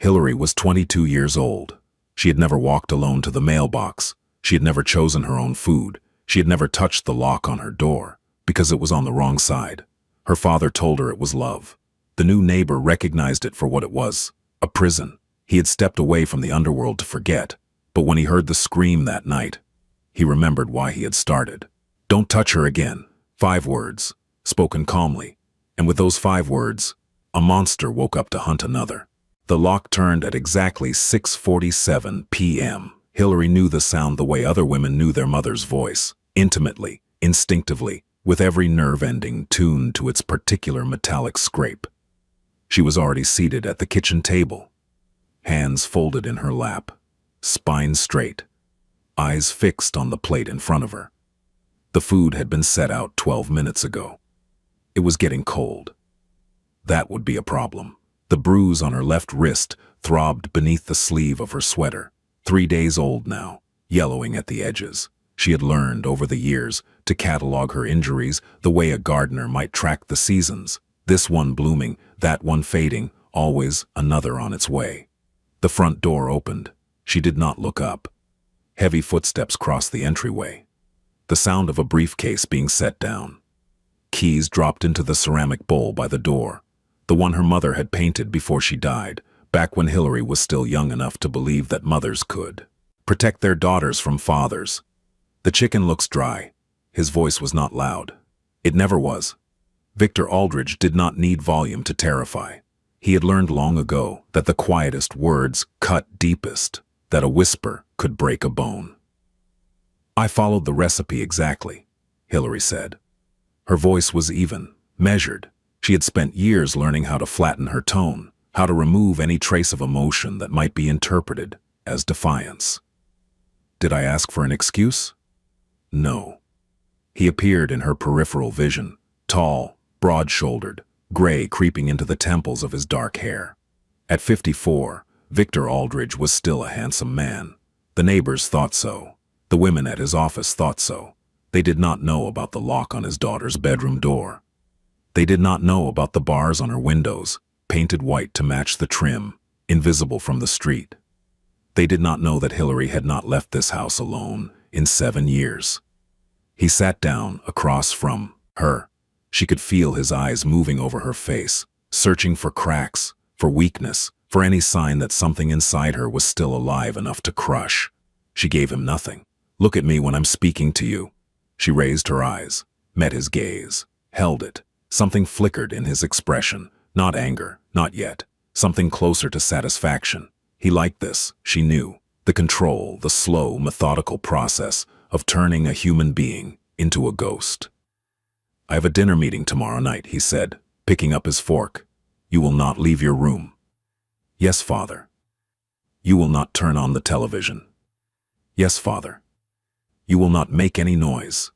Hillary was 22 years old. She had never walked alone to the mailbox. She had never chosen her own food. She had never touched the lock on her door, because it was on the wrong side. Her father told her it was love. The new neighbor recognized it for what it was, a prison. He had stepped away from the underworld to forget, but when he heard the scream that night, he remembered why he had started. "Don't touch her again." 5 words, spoken calmly, and with those 5 words, a monster woke up to hunt another. The lock turned at exactly 6:47 p.m. Hillary knew the sound the way other women knew their mother's voice, intimately, instinctively, with every nerve ending tuned to its particular metallic scrape. She was already seated at the kitchen table, hands folded in her lap, spine straight, eyes fixed on the plate in front of her. The food had been set out 12 minutes ago. It was getting cold. That would be a problem. The bruise on her left wrist throbbed beneath the sleeve of her sweater. 3 days old now, yellowing at the edges. She had learned over the years to catalog her injuries the way a gardener might track the seasons. This one blooming, that one fading, always another on its way. The front door opened. She did not look up. Heavy footsteps crossed the entryway. The sound of a briefcase being set down. Keys dropped into the ceramic bowl by the door, the one her mother had painted before she died, back when Hillary was still young enough to believe that mothers could protect their daughters from fathers. "The chicken looks dry." His voice was not loud. It never was. Victor Aldridge did not need volume to terrify. He had learned long ago that the quietest words cut deepest, that a whisper could break a bone. "I followed the recipe exactly," Hillary said. Her voice was even, measured. She had spent years learning how to flatten her tone, how to remove any trace of emotion that might be interpreted as defiance. "Did I ask for an excuse?" "No." He appeared in her peripheral vision, tall, broad-shouldered, gray creeping into the temples of his dark hair. At 54, Victor Aldridge was still a handsome man. The neighbors thought so. The women at his office thought so. They did not know about the lock on his daughter's bedroom door. They did not know about the bars on her windows, painted white to match the trim, invisible from the street. They did not know that Hillary had not left this house alone in 7 years. He sat down across from her. She could feel his eyes moving over her face, searching for cracks, for weakness, for any sign that something inside her was still alive enough to crush. She gave him nothing. "Look at me when I'm speaking to you." She raised her eyes, met his gaze, held it. Something flickered in his expression, not anger, not yet, something closer to satisfaction. He liked this, she knew, the control, the slow, methodical process of turning a human being into a ghost. "I have a dinner meeting tomorrow night," he said, picking up his fork. "You will not leave your room." "Yes, Father." "You will not turn on the television." "Yes, Father." "You will not make any noise."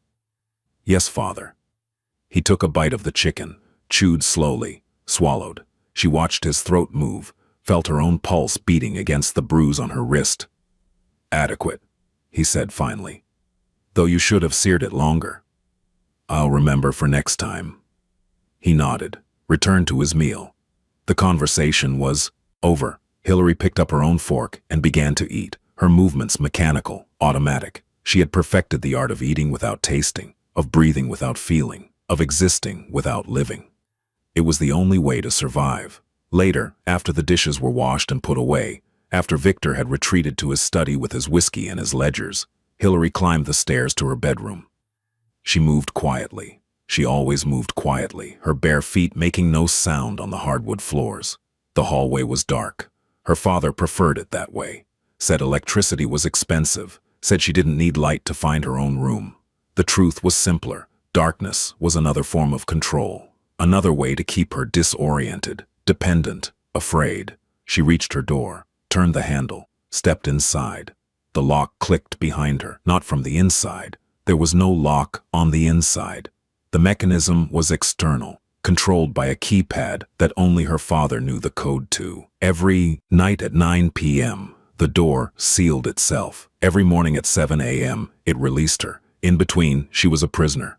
"Yes, Father." He took a bite of the chicken, chewed slowly, swallowed. She watched his throat move, felt her own pulse beating against the bruise on her wrist. "Adequate," he said finally. "Though you should have seared it longer." "I'll remember for next time." He nodded, returned to his meal. The conversation was over. Hillary picked up her own fork and began to eat, her movements mechanical, automatic. She had perfected the art of eating without tasting, of breathing without feeling, of existing without living. It was the only way to survive. Later, after the dishes were washed and put away, after Victor had retreated to his study with his whiskey and his ledgers, Hillary climbed the stairs to her bedroom. She moved quietly. She always moved quietly, her bare feet making no sound on the hardwood floors. The hallway was dark. Her father preferred it that way. Said electricity was expensive. Said she didn't need light to find her own room. The truth was simpler. Darkness was another form of control, another way to keep her disoriented, dependent, afraid. She reached her door, turned the handle, stepped inside. The lock clicked behind her, not from the inside. There was no lock on the inside. The mechanism was external, controlled by a keypad that only her father knew the code to. Every night at 9 p.m., the door sealed itself. Every morning at 7 a.m., it released her. In between, she was a prisoner.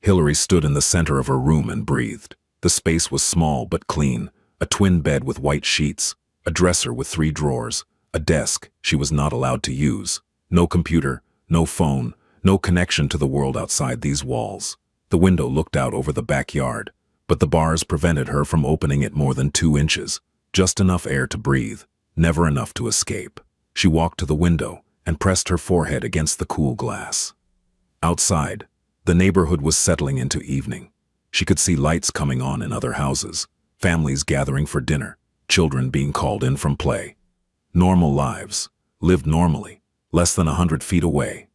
Hillary stood in the center of her room and breathed. The space was small but clean, a twin bed with white sheets, A dresser with 3 drawers, a desk she was not allowed to use, no computer, no phone, no connection to the world outside these walls. The window looked out over the backyard, but the bars prevented her from opening it more than 2 inches, just enough air to breathe, never enough to escape. She walked to the window and pressed her forehead against the cool glass. Outside, the neighborhood was settling into evening. She could see lights coming on in other houses, families gathering for dinner, children being called in from play. Normal lives, lived normally, less than 100 feet away.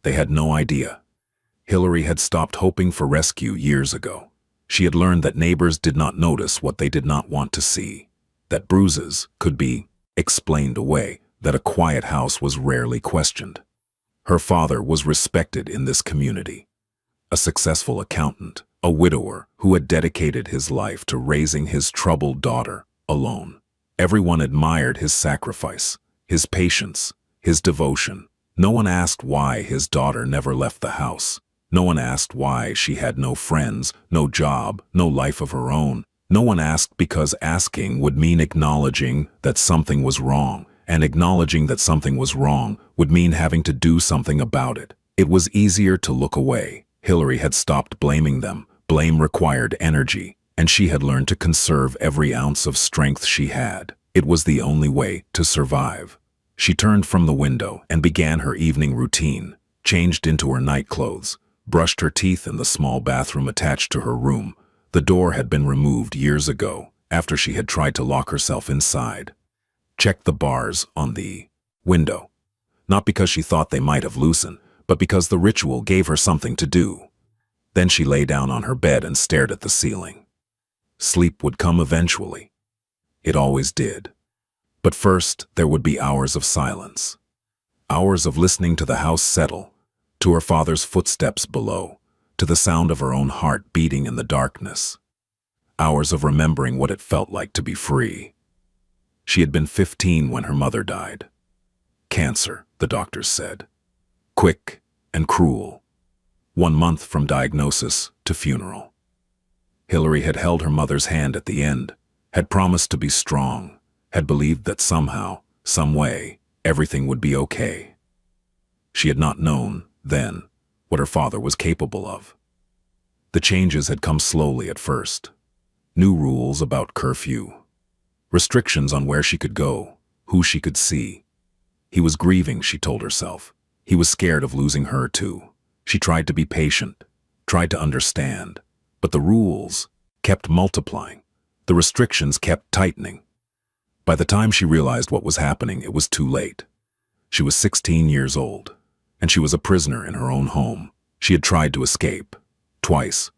They had no idea. Hillary had stopped hoping for rescue years ago. She had learned that neighbors did not notice what they did not want to see, that bruises could be explained away, that a quiet house was rarely questioned. Her father was respected in this community. A successful accountant, a widower who had dedicated his life to raising his troubled daughter alone. Everyone admired his sacrifice, his patience, his devotion. No one asked why his daughter never left the house. No one asked why she had no friends, no job, no life of her own. No one asked because asking would mean acknowledging that something was wrong, and acknowledging that something was wrong would mean having to do something about it. It was easier to look away. Hillary had stopped blaming them. Blame required energy, and she had learned to conserve every ounce of strength she had. It was the only way to survive. She turned from the window and began her evening routine, changed into her night clothes, brushed her teeth in the small bathroom attached to her room. The door had been removed years ago, after she had tried to lock herself inside. Checked the bars on the window, not because she thought they might have loosened, but because the ritual gave her something to do. Then she lay down on her bed and stared at the ceiling. Sleep would come eventually. It always did. But first, there would be hours of silence. Hours of listening to the house settle, to her father's footsteps below, to the sound of her own heart beating in the darkness. Hours of remembering what it felt like to be free. She had been 15 when her mother died. Cancer, the doctors said. Quick and cruel. 1 month from diagnosis to funeral. Hillary had held her mother's hand at the end, had promised to be strong, had believed that somehow, some way, everything would be okay. She had not known, then, what her father was capable of. The changes had come slowly at first. New rules about curfew. Restrictions on where she could go, who she could see. He was grieving, she told herself. He was scared of losing her too. She tried to be patient, tried to understand, but the rules kept multiplying. The restrictions kept tightening. By the time she realized what was happening, it was too late. She was 16 years old, and she was a prisoner in her own home. She had tried to escape, twice.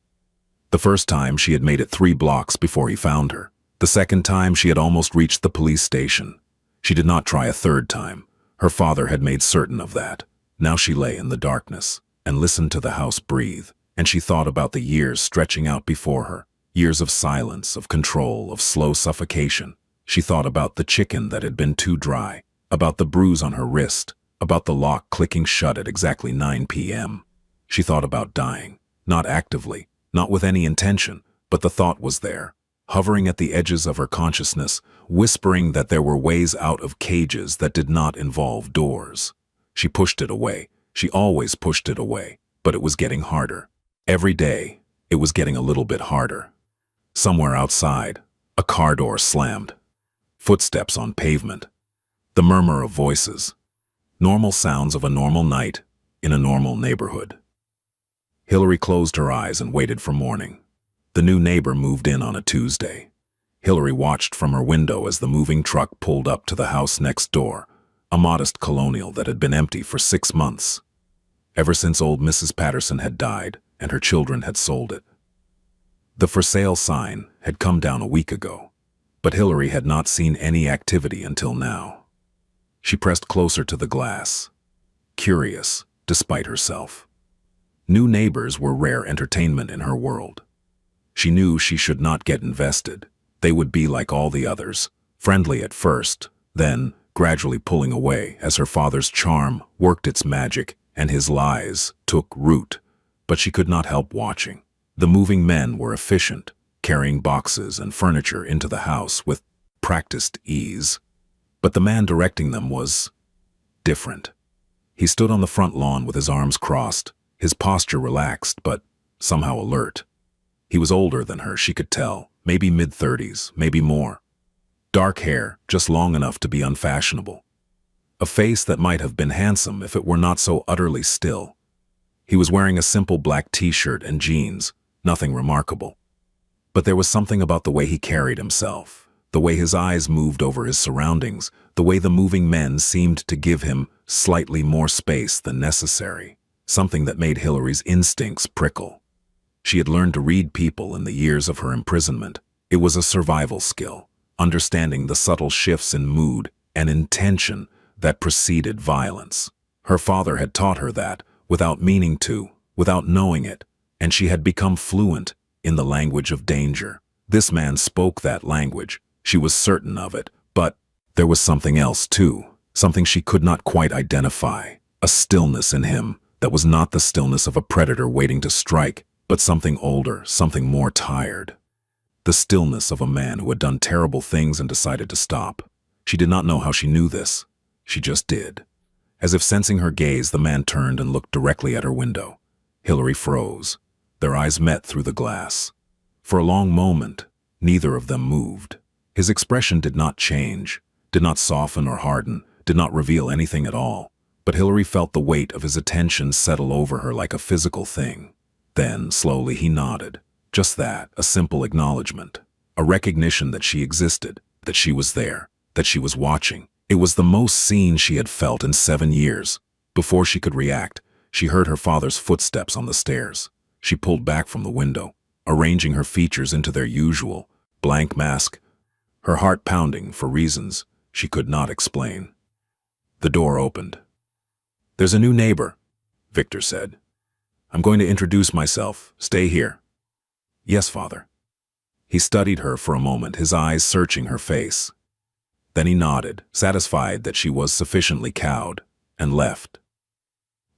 The first time, she had made it 3 blocks before he found her. The second time, she had almost reached the police station. She did not try a third time. Her father had made certain of that. Now she lay in the darkness and listened to the house breathe, and she thought about the years stretching out before her, years of silence, of control, of slow suffocation. She thought about the chicken that had been too dry, about the bruise on her wrist, about the lock clicking shut at exactly 9 p.m. She thought about dying, not actively, not with any intention, but the thought was there, hovering at the edges of her consciousness, whispering that there were ways out of cages that did not involve doors. She pushed it away. She always pushed it away, but it was getting harder. Every day, it was getting a little bit harder. Somewhere outside, a car door slammed. Footsteps on pavement. The murmur of voices. Normal sounds of a normal night in a normal neighborhood. Hillary closed her eyes and waited for morning. The new neighbor moved in on a Tuesday. Hillary watched from her window as the moving truck pulled up to the house next door, a modest colonial that had been empty for 6 months, ever since old Mrs. Patterson had died and her children had sold it. The for sale sign had come down a week ago, but Hillary had not seen any activity until now. She pressed closer to the glass, curious despite herself. New neighbors were rare entertainment in her world. She knew she should not get invested. They would be like all the others, friendly at first, then gradually pulling away as her father's charm worked its magic and his lies took root. But she could not help watching. The moving men were efficient, carrying boxes and furniture into the house with practiced ease. But the man directing them was different. He stood on the front lawn with his arms crossed, his posture relaxed, but somehow alert. He was older than her, she could tell, maybe mid-30s, maybe more. Dark hair, just long enough to be unfashionable. A face that might have been handsome if it were not so utterly still. He was wearing a simple black t-shirt and jeans, nothing remarkable. But there was something about the way he carried himself, the way his eyes moved over his surroundings, the way the moving men seemed to give him slightly more space than necessary, something that made Hillary's instincts prickle. She had learned to read people in the years of her imprisonment. It was a survival skill, understanding the subtle shifts in mood and intention that preceded violence. Her father had taught her that, without meaning to, without knowing it, and she had become fluent in the language of danger. This man spoke that language. She was certain of it, but there was something else too, something she could not quite identify, a stillness in him that was not the stillness of a predator waiting to strike, but something older, something more tired. The stillness of a man who had done terrible things and decided to stop. She did not know how she knew this. She just did. As if sensing her gaze, the man turned and looked directly at her window. Hillary froze. Their eyes met through the glass. For a long moment, neither of them moved. His expression did not change, did not soften or harden, did not reveal anything at all. But Hillary felt the weight of his attention settle over her like a physical thing. Then, slowly, he nodded. Just that, a simple acknowledgement. A recognition that she existed, that she was there, that she was watching. It was the most seen she had felt in 7 years. Before she could react, she heard her father's footsteps on the stairs. She pulled back from the window, arranging her features into their usual blank mask, her heart pounding for reasons she could not explain. The door opened. "There's a new neighbor," Victor said. "I'm going to introduce myself. Stay here." "Yes, father." He studied her for a moment, his eyes searching her face. Then he nodded, satisfied that she was sufficiently cowed, and left.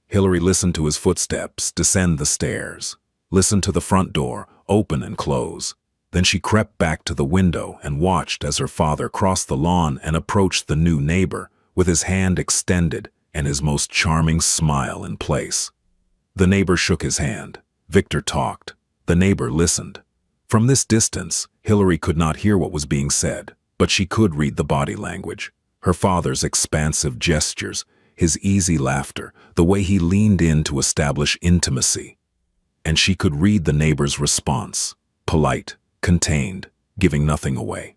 Hillary listened to his footsteps descend the stairs, listened to the front door open and close. Then she crept back to the window and watched as her father crossed the lawn and approached the new neighbor with his hand extended and his most charming smile in place. The neighbor shook his hand. Victor talked. The neighbor listened. From this distance, Hillary could not hear what was being said, but she could read the body language. Her father's expansive gestures, his easy laughter, the way he leaned in to establish intimacy. And she could read the neighbor's response, polite, contained, giving nothing away.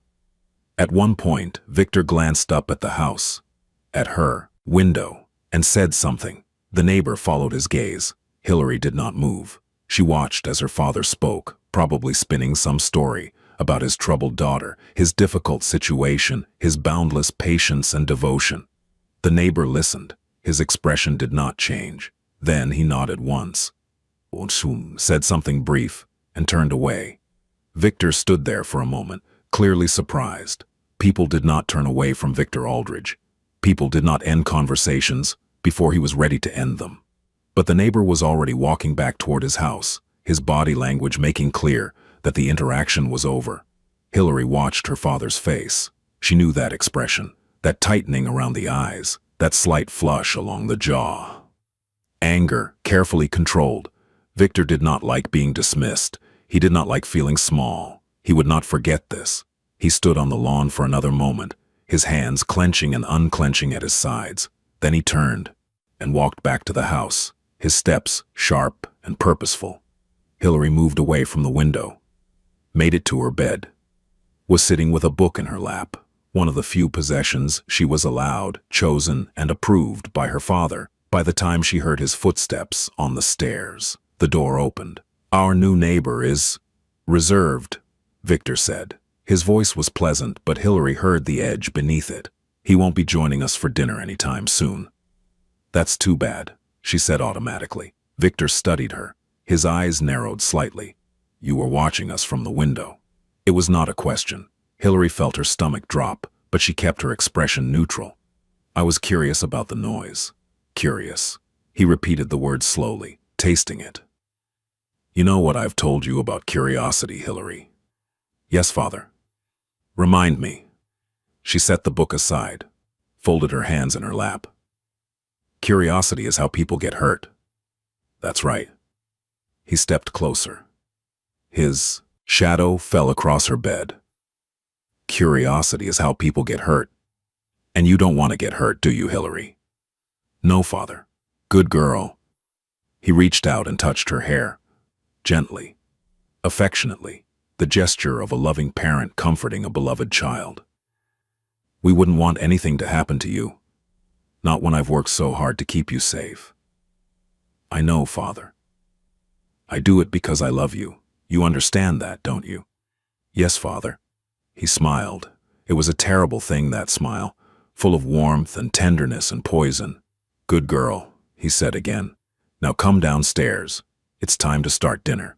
At one point, Victor glanced up at the house, at her window, and said something. The neighbor followed his gaze. Hillary did not move. She watched as her father spoke, probably spinning some story about his troubled daughter, his difficult situation, his boundless patience and devotion. The neighbor listened. His expression did not change. Then he nodded once, said something brief, and turned away. Victor stood there for a moment, clearly surprised. People did not turn away from Victor Aldridge. People did not end conversations before he was ready to end them. But the neighbor was already walking back toward his house, his body language making clear that the interaction was over. Hillary watched her father's face. She knew that expression, that tightening around the eyes, that slight flush along the jaw. Anger, carefully controlled. Victor did not like being dismissed. He did not like feeling small. He would not forget this. He stood on the lawn for another moment, his hands clenching and unclenching at his sides. Then he turned and walked back to the house, his steps sharp and purposeful. Hillary moved away from the window, made it to her bed, was sitting with a book in her lap, one of the few possessions she was allowed, chosen, and approved by her father. By the time she heard his footsteps on the stairs, the door opened. "Our new neighbor is reserved," Victor said. His voice was pleasant, but Hillary heard the edge beneath it. "He won't be joining us for dinner anytime soon." "That's too bad," she said automatically. Victor studied her. His eyes narrowed slightly. "You were watching us from the window." It was not a question. Hillary felt her stomach drop, but she kept her expression neutral. "I was curious about the noise." "Curious." He repeated the word slowly, tasting it. "You know what I've told you about curiosity, Hillary?" "Yes, father." "Remind me." She set the book aside, folded her hands in her lap. Curiosity is how people get hurt. That's right. He stepped closer. His shadow fell across her bed. Curiosity is how people get hurt. And you don't want to get hurt, do you, Hillary? No, Father. Good girl. He reached out and touched her hair, gently, affectionately, the gesture of a loving parent comforting a beloved child. We wouldn't want anything to happen to you, not when I've worked so hard to keep you safe. I know, Father. I do it because I love you. You understand that, don't you? Yes, Father. He smiled. It was a terrible thing, that smile, full of warmth and tenderness and poison. Good girl, he said again. Now come downstairs. It's time to start dinner.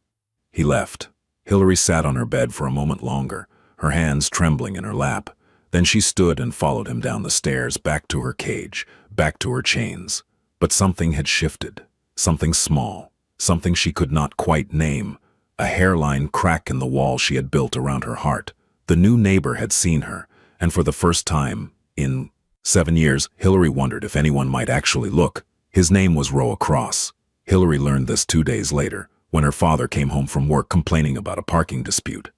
He left. Hillary sat on her bed for a moment longer, her hands trembling in her lap. Then she stood and followed him down the stairs, back to her cage, back to her chains. But something had shifted. Something small. Something she could not quite name. A hairline crack in the wall she had built around her heart. The new neighbor had seen her, and for the first time in 7 years, Hillary wondered if anyone might actually look. His name was Roa Cross. Hillary learned this 2 days later, when her father came home from work complaining about a parking dispute.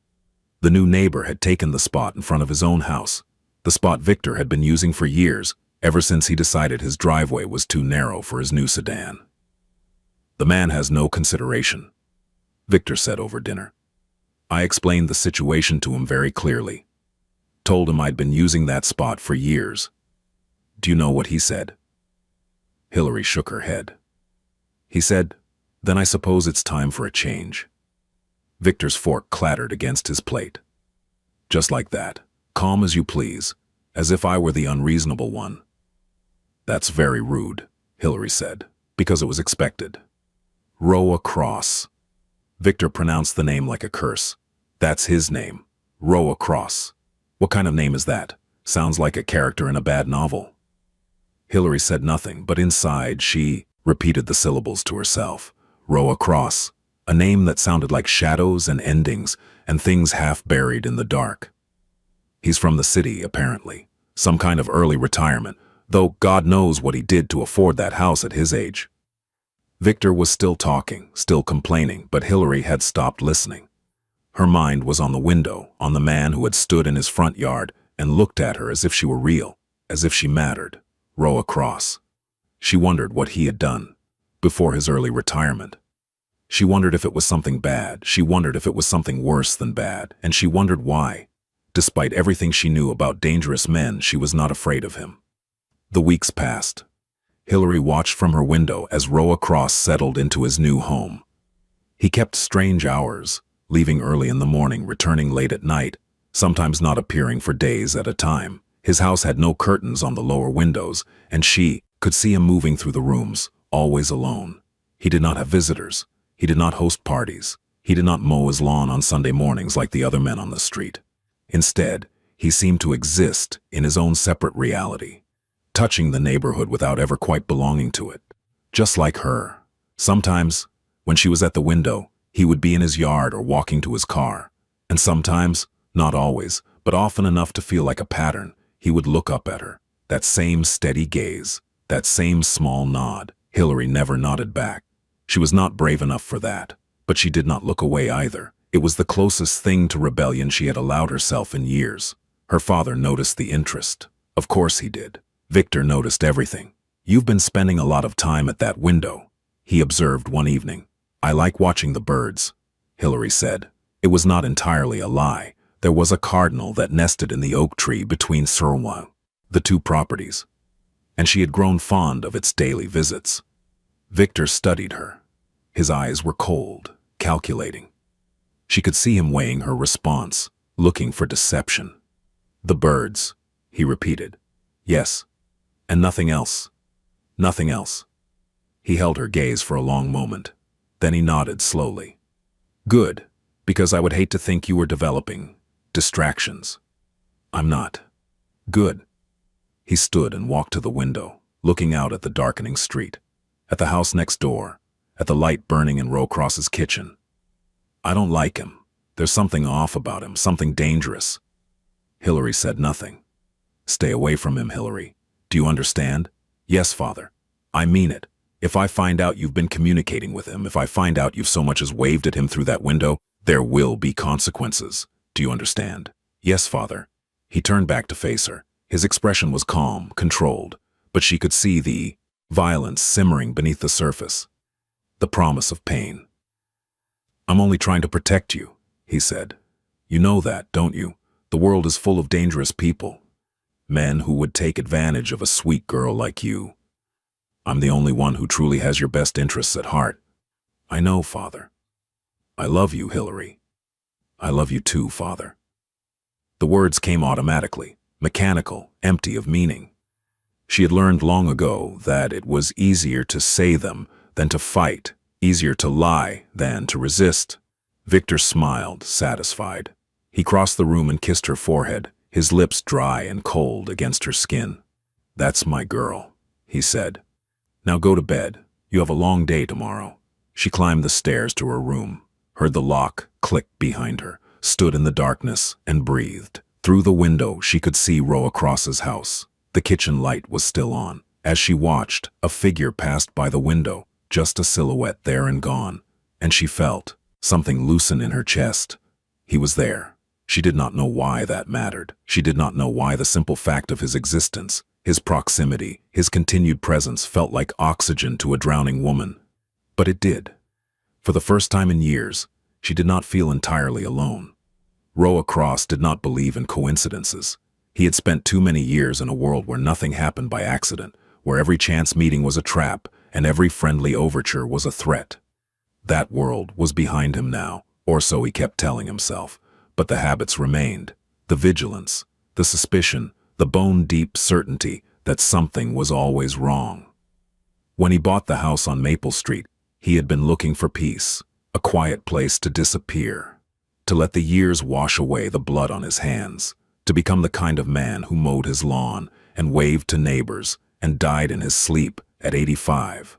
The new neighbor had taken the spot in front of his own house, the spot Victor had been using for years, ever since he decided his driveway was too narrow for his new sedan. The man has no consideration, Victor said over dinner. I explained the situation to him very clearly. Told him I'd been using that spot for years. Do you know what he said? Hillary shook her head. He said, then I suppose it's time for a change. Victor's fork clattered against his plate. Just like that, calm as you please, as if I were the unreasonable one. That's very rude, Hillary said, because it was expected. Roa Cross. Victor pronounced the name like a curse. That's his name, Roa Cross. What kind of name is that? Sounds like a character in a bad novel. Hillary said nothing, but inside she repeated the syllables to herself. Roa Cross, a name that sounded like shadows and endings and things half buried in the dark. He's from the city, apparently. Some kind of early retirement, though God knows what he did to afford that house at his age. Victor was still talking, still complaining, but Hillary had stopped listening. Her mind was on the window, on the man who had stood in his front yard and looked at her as if she were real, as if she mattered. Roa Cross. She wondered what he had done before his early retirement. She wondered if it was something bad. She wondered if it was something worse than bad, and she wondered why. Despite everything she knew about dangerous men, she was not afraid of him. The weeks passed. Hillary watched from her window as Roa Cross settled into his new home. He kept strange hours, leaving early in the morning, returning late at night, sometimes not appearing for days at a time. His house had no curtains on the lower windows, and she could see him moving through the rooms, always alone. He did not have visitors. He did not host parties. He did not mow his lawn on Sunday mornings like the other men on the street. Instead, he seemed to exist in his own separate reality, touching the neighborhood without ever quite belonging to it. Just like her. Sometimes, when she was at the window, he would be in his yard or walking to his car. And sometimes, not always, but often enough to feel like a pattern, he would look up at her. That same steady gaze, that same small nod. Hillary never nodded back. She was not brave enough for that, but she did not look away either. It was the closest thing to rebellion she had allowed herself in years. Her father noticed the interest. Of course he did. Victor noticed everything. You've been spending a lot of time at that window, he observed one evening. I like watching the birds, Hillary said. It was not entirely a lie. There was a cardinal that nested in the oak tree between Surwa, the two properties, and she had grown fond of its daily visits. Victor studied her. His eyes were cold, calculating. She could see him weighing her response, looking for deception. The birds, he repeated. Yes, and nothing else. Nothing else. He held her gaze for a long moment. Then he nodded slowly. Good, because I would hate to think you were developing distractions. I'm not. Good. He stood and walked to the window, looking out at the darkening street, at the house next door, at the light burning in Roa Cross's kitchen. I don't like him. There's something off about him, something dangerous. Hillary said nothing. Stay away from him, Hillary. Do you understand? Yes, Father. I mean it. If I find out you've been communicating with him, if I find out you've so much as waved at him through that window, there will be consequences. Do you understand? Yes, Father. He turned back to face her. His expression was calm, controlled, but she could see the violence simmering beneath the surface. The promise of pain. I'm only trying to protect you, he said. You know that, don't you? The world is full of dangerous people. Men who would take advantage of a sweet girl like you. I'm the only one who truly has your best interests at heart. I know, Father. I love you, Hillary. I love you too, Father. The words came automatically, mechanical, empty of meaning. She had learned long ago that it was easier to say them than to fight, easier to lie than to resist. Victor smiled, satisfied. He crossed the room and kissed her forehead, his lips dry and cold against her skin. That's my girl, he said. Now go to bed. You have a long day tomorrow. She climbed the stairs to her room, heard the lock click behind her, stood in the darkness and breathed. Through the window, she could see Roa Cross's house. The kitchen light was still on. As she watched, a figure passed by the window, just a silhouette there and gone, and she felt something loosen in her chest. He was there. She did not know why that mattered. She did not know why the simple fact of his existence, his proximity, his continued presence felt like oxygen to a drowning woman. But it did. For the first time in years, she did not feel entirely alone. Roa Cross did not believe in coincidences. He had spent too many years in a world where nothing happened by accident, where every chance meeting was a trap and every friendly overture was a threat. That world was behind him now, or so he kept telling himself. But the habits remained, the vigilance, the suspicion, the bone-deep certainty that something was always wrong. When he bought the house on Maple Street, he had been looking for peace, a quiet place to disappear, to let the years wash away the blood on his hands, to become the kind of man who mowed his lawn and waved to neighbors and died in his sleep at 85.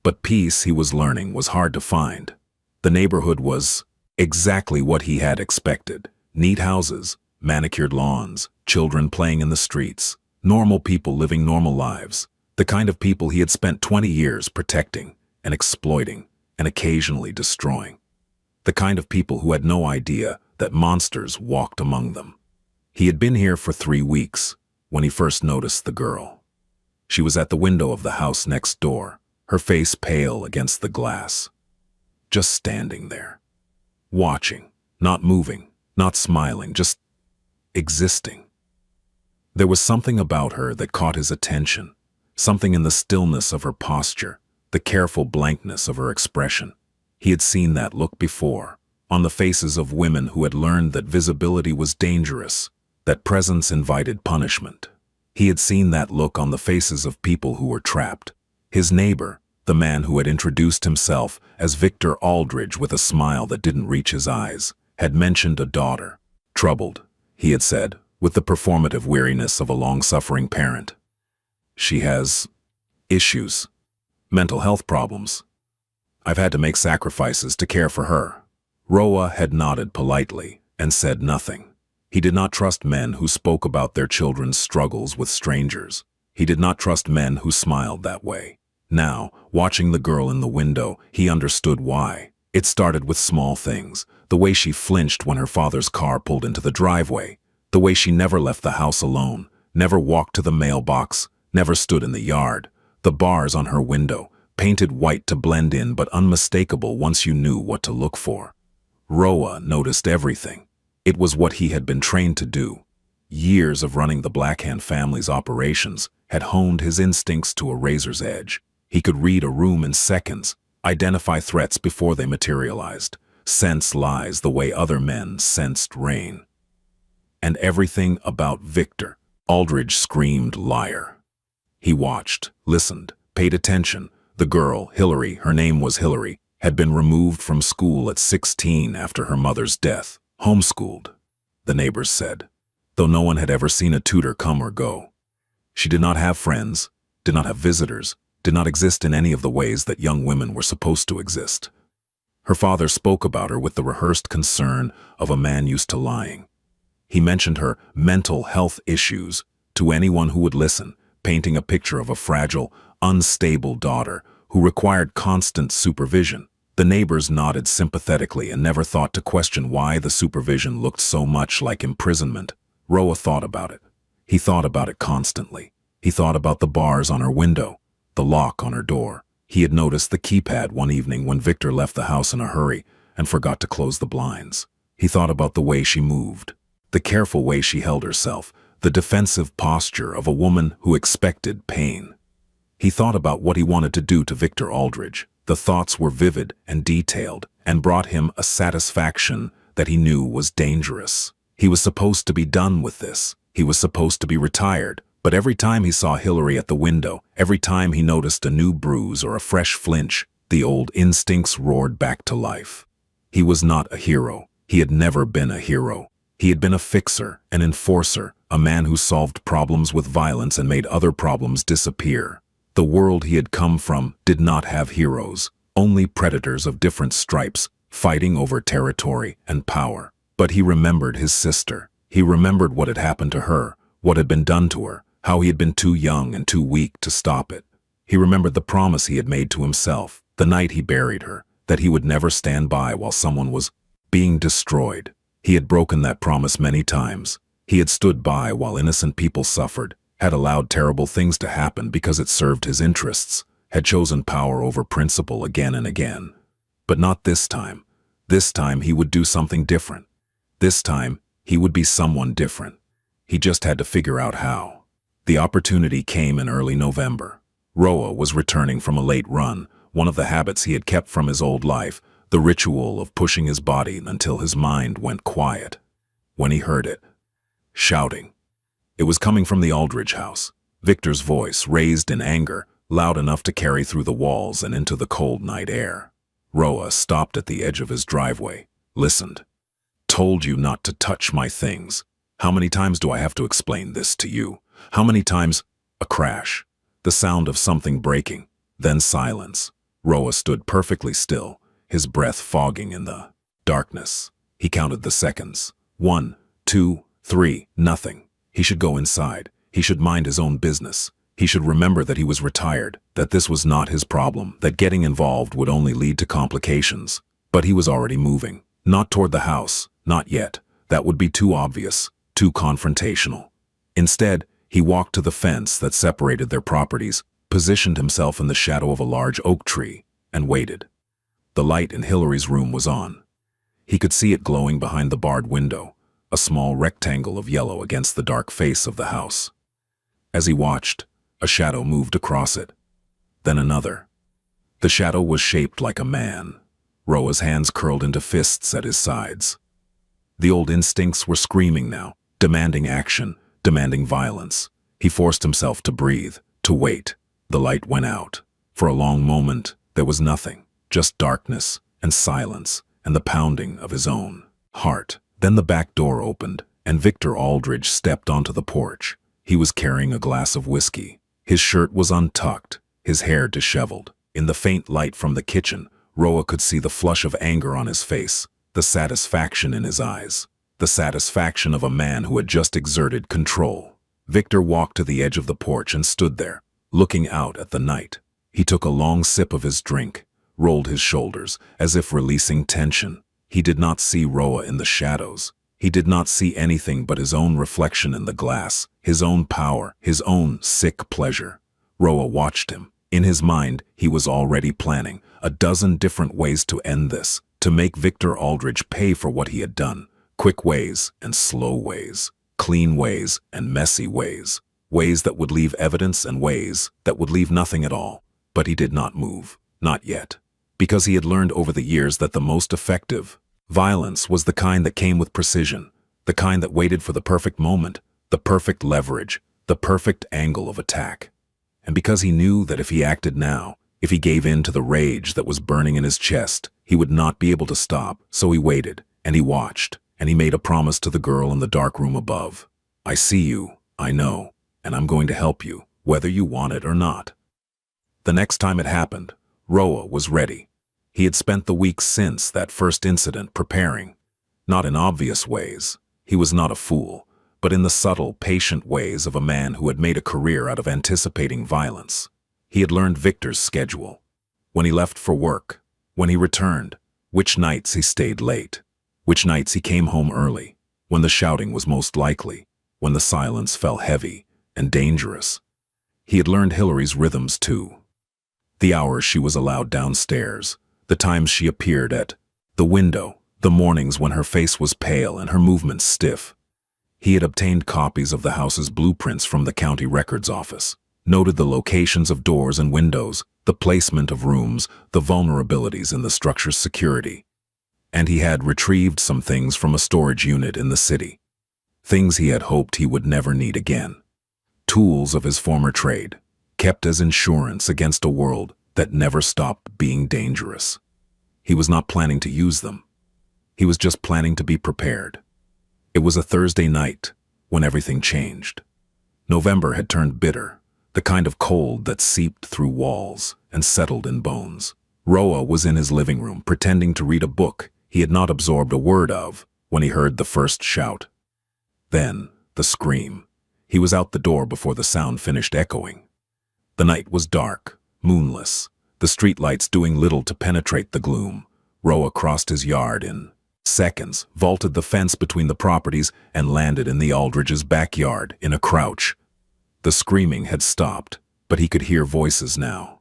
But peace, he was learning, was hard to find. The neighborhood was exactly what he had expected. Neat houses, manicured lawns, children playing in the streets, normal people living normal lives, the kind of people he had spent 20 years protecting and exploiting and occasionally destroying. The kind of people who had no idea that monsters walked among them. He had been here for 3 weeks when he first noticed the girl. She was at the window of the house next door, her face pale against the glass, just standing there. Watching, not moving, not smiling, just existing. There was something about her that caught his attention, something in the stillness of her posture, the careful blankness of her expression. He had seen that look before, on the faces of women who had learned that visibility was dangerous, that presence invited punishment. He had seen that look on the faces of people who were trapped. His neighbor, the man who had introduced himself as Victor Aldridge with a smile that didn't reach his eyes, had mentioned a daughter. Troubled, he had said, with the performative weariness of a long-suffering parent. She has issues, mental health problems. I've had to make sacrifices to care for her. Roa had nodded politely and said nothing. He did not trust men who spoke about their children's struggles with strangers. He did not trust men who smiled that way. Now, watching the girl in the window, he understood why. It started with small things, the way she flinched when her father's car pulled into the driveway, the way she never left the house alone, never walked to the mailbox, never stood in the yard, the bars on her window, painted white to blend in but unmistakable once you knew what to look for. Roa noticed everything. It was what he had been trained to do. Years of running the Blackhand family's operations had honed his instincts to a razor's edge. He could read a room in seconds, identify threats before they materialized, sense lies the way other men sensed rain. And everything about Victor Aldridge screamed liar. He watched, listened, paid attention. The girl, Hillary, her name was Hillary, had been removed from school at 16 after her mother's death. Homeschooled, the neighbors said, though no one had ever seen a tutor come or go. She did not have friends, did not have visitors, did not exist in any of the ways that young women were supposed to exist. Her father spoke about her with the rehearsed concern of a man used to lying. He mentioned her mental health issues to anyone who would listen, painting a picture of a fragile, unstable daughter who required constant supervision. The neighbors nodded sympathetically and never thought to question why the supervision looked so much like imprisonment. Roa thought about it. He thought about it constantly. He thought about the bars on her window, the lock on her door. He had noticed the keypad one evening when Victor left the house in a hurry and forgot to close the blinds. He thought about the way she moved, the careful way she held herself, the defensive posture of a woman who expected pain. He thought about what he wanted to do to Victor Aldridge. The thoughts were vivid and detailed and brought him a satisfaction that he knew was dangerous. He was supposed to be done with this. He was supposed to be retired. But every time he saw Hillary at the window, every time he noticed a new bruise or a fresh flinch, the old instincts roared back to life. He was not a hero. He had never been a hero. He had been a fixer, an enforcer, a man who solved problems with violence and made other problems disappear. The world he had come from did not have heroes, only predators of different stripes, fighting over territory and power. But he remembered his sister. He remembered what had happened to her, what had been done to her, how he had been too young and too weak to stop it. He remembered the promise he had made to himself, the night he buried her, that he would never stand by while someone was being destroyed. He had broken that promise many times. He had stood by while innocent people suffered, had allowed terrible things to happen because it served his interests, had chosen power over principle again and again. But not this time. This time he would do something different. This time he would be someone different. He just had to figure out how. The opportunity came in early November. Roa was returning from a late run, one of the habits he had kept from his old life, the ritual of pushing his body until his mind went quiet. When he heard it, shouting. It was coming from the Aldridge house. Victor's voice, raised in anger, loud enough to carry through the walls and into the cold night air. Roa stopped at the edge of his driveway, listened. Told you not to touch my things. How many times do I have to explain this to you? How many times? A crash. The sound of something breaking. Then silence. Roa stood perfectly still, his breath fogging in the darkness. He counted the seconds. 1, 2, 3, nothing. He should go inside. He should mind his own business. He should remember that he was retired, that this was not his problem, that getting involved would only lead to complications. But he was already moving. Not toward the house. Not yet. That would be too obvious, too confrontational. Instead, he walked to the fence that separated their properties, positioned himself in the shadow of a large oak tree, and waited. The light in Hillary's room was on. He could see it glowing behind the barred window, a small rectangle of yellow against the dark face of the house. As he watched, a shadow moved across it. Then another. The shadow was shaped like a man. Roa's hands curled into fists at his sides. The old instincts were screaming now, demanding action, demanding violence. He forced himself to breathe, to wait. The light went out. For a long moment, there was nothing, just darkness and silence and the pounding of his own heart. Then the back door opened, and Victor Aldridge stepped onto the porch. He was carrying a glass of whiskey. His shirt was untucked, his hair disheveled. In the faint light from the kitchen, Roa could see the flush of anger on his face, the satisfaction in his eyes, the satisfaction of a man who had just exerted control. Victor walked to the edge of the porch and stood there, looking out at the night. He took a long sip of his drink, rolled his shoulders, as if releasing tension. He did not see Roa in the shadows. He did not see anything but his own reflection in the glass, his own power, his own sick pleasure. Roa watched him. In his mind, he was already planning a dozen different ways to end this, to make Victor Aldridge pay for what he had done. Quick ways and slow ways, clean ways and messy ways, ways that would leave evidence and ways that would leave nothing at all. But he did not move, not yet, because he had learned over the years that the most effective violence was the kind that came with precision, the kind that waited for the perfect moment, the perfect leverage, the perfect angle of attack. And because he knew that if he acted now, if he gave in to the rage that was burning in his chest, he would not be able to stop, so he waited, and he watched, and he made a promise to the girl in the dark room above. I see you, I know, and I'm going to help you, whether you want it or not. The next time it happened, Roa was ready. He had spent the weeks since that first incident preparing. Not in obvious ways. He was not a fool, but in the subtle, patient ways of a man who had made a career out of anticipating violence. He had learned Victor's schedule. When he left for work, when he returned, which nights he stayed late, which nights he came home early, when the shouting was most likely, when the silence fell heavy and dangerous. He had learned Hillary's rhythms too. The hours she was allowed downstairs, the times she appeared at the window, the mornings when her face was pale and her movements stiff. He had obtained copies of the house's blueprints from the county records office, noted the locations of doors and windows, the placement of rooms, the vulnerabilities in the structure's security. And he had retrieved some things from a storage unit in the city. Things he had hoped he would never need again. Tools of his former trade, kept as insurance against a world that never stopped being dangerous. He was not planning to use them. He was just planning to be prepared. It was a Thursday night when everything changed. November had turned bitter, the kind of cold that seeped through walls and settled in bones. Roa was in his living room pretending to read a book he had not absorbed a word of when he heard the first shout. Then, the scream. He was out the door before the sound finished echoing. The night was dark, moonless, the streetlights doing little to penetrate the gloom. Roa crossed his yard in seconds, vaulted the fence between the properties, and landed in the Aldridge's backyard in a crouch. The screaming had stopped, but he could hear voices now.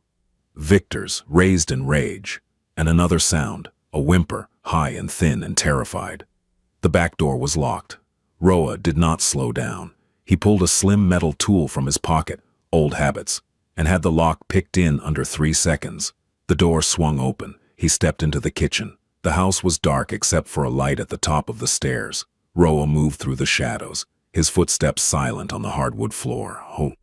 Victor's, raised in rage, and another sound, a whimper, high and thin and terrified. The back door was locked. Roa did not slow down. He pulled a slim metal tool from his pocket, old habits, and had the lock picked in under 3 seconds. The door swung open. He stepped into the kitchen. The house was dark except for a light at the top of the stairs. Roa moved through the shadows, his footsteps silent on the hardwood floor. Oh.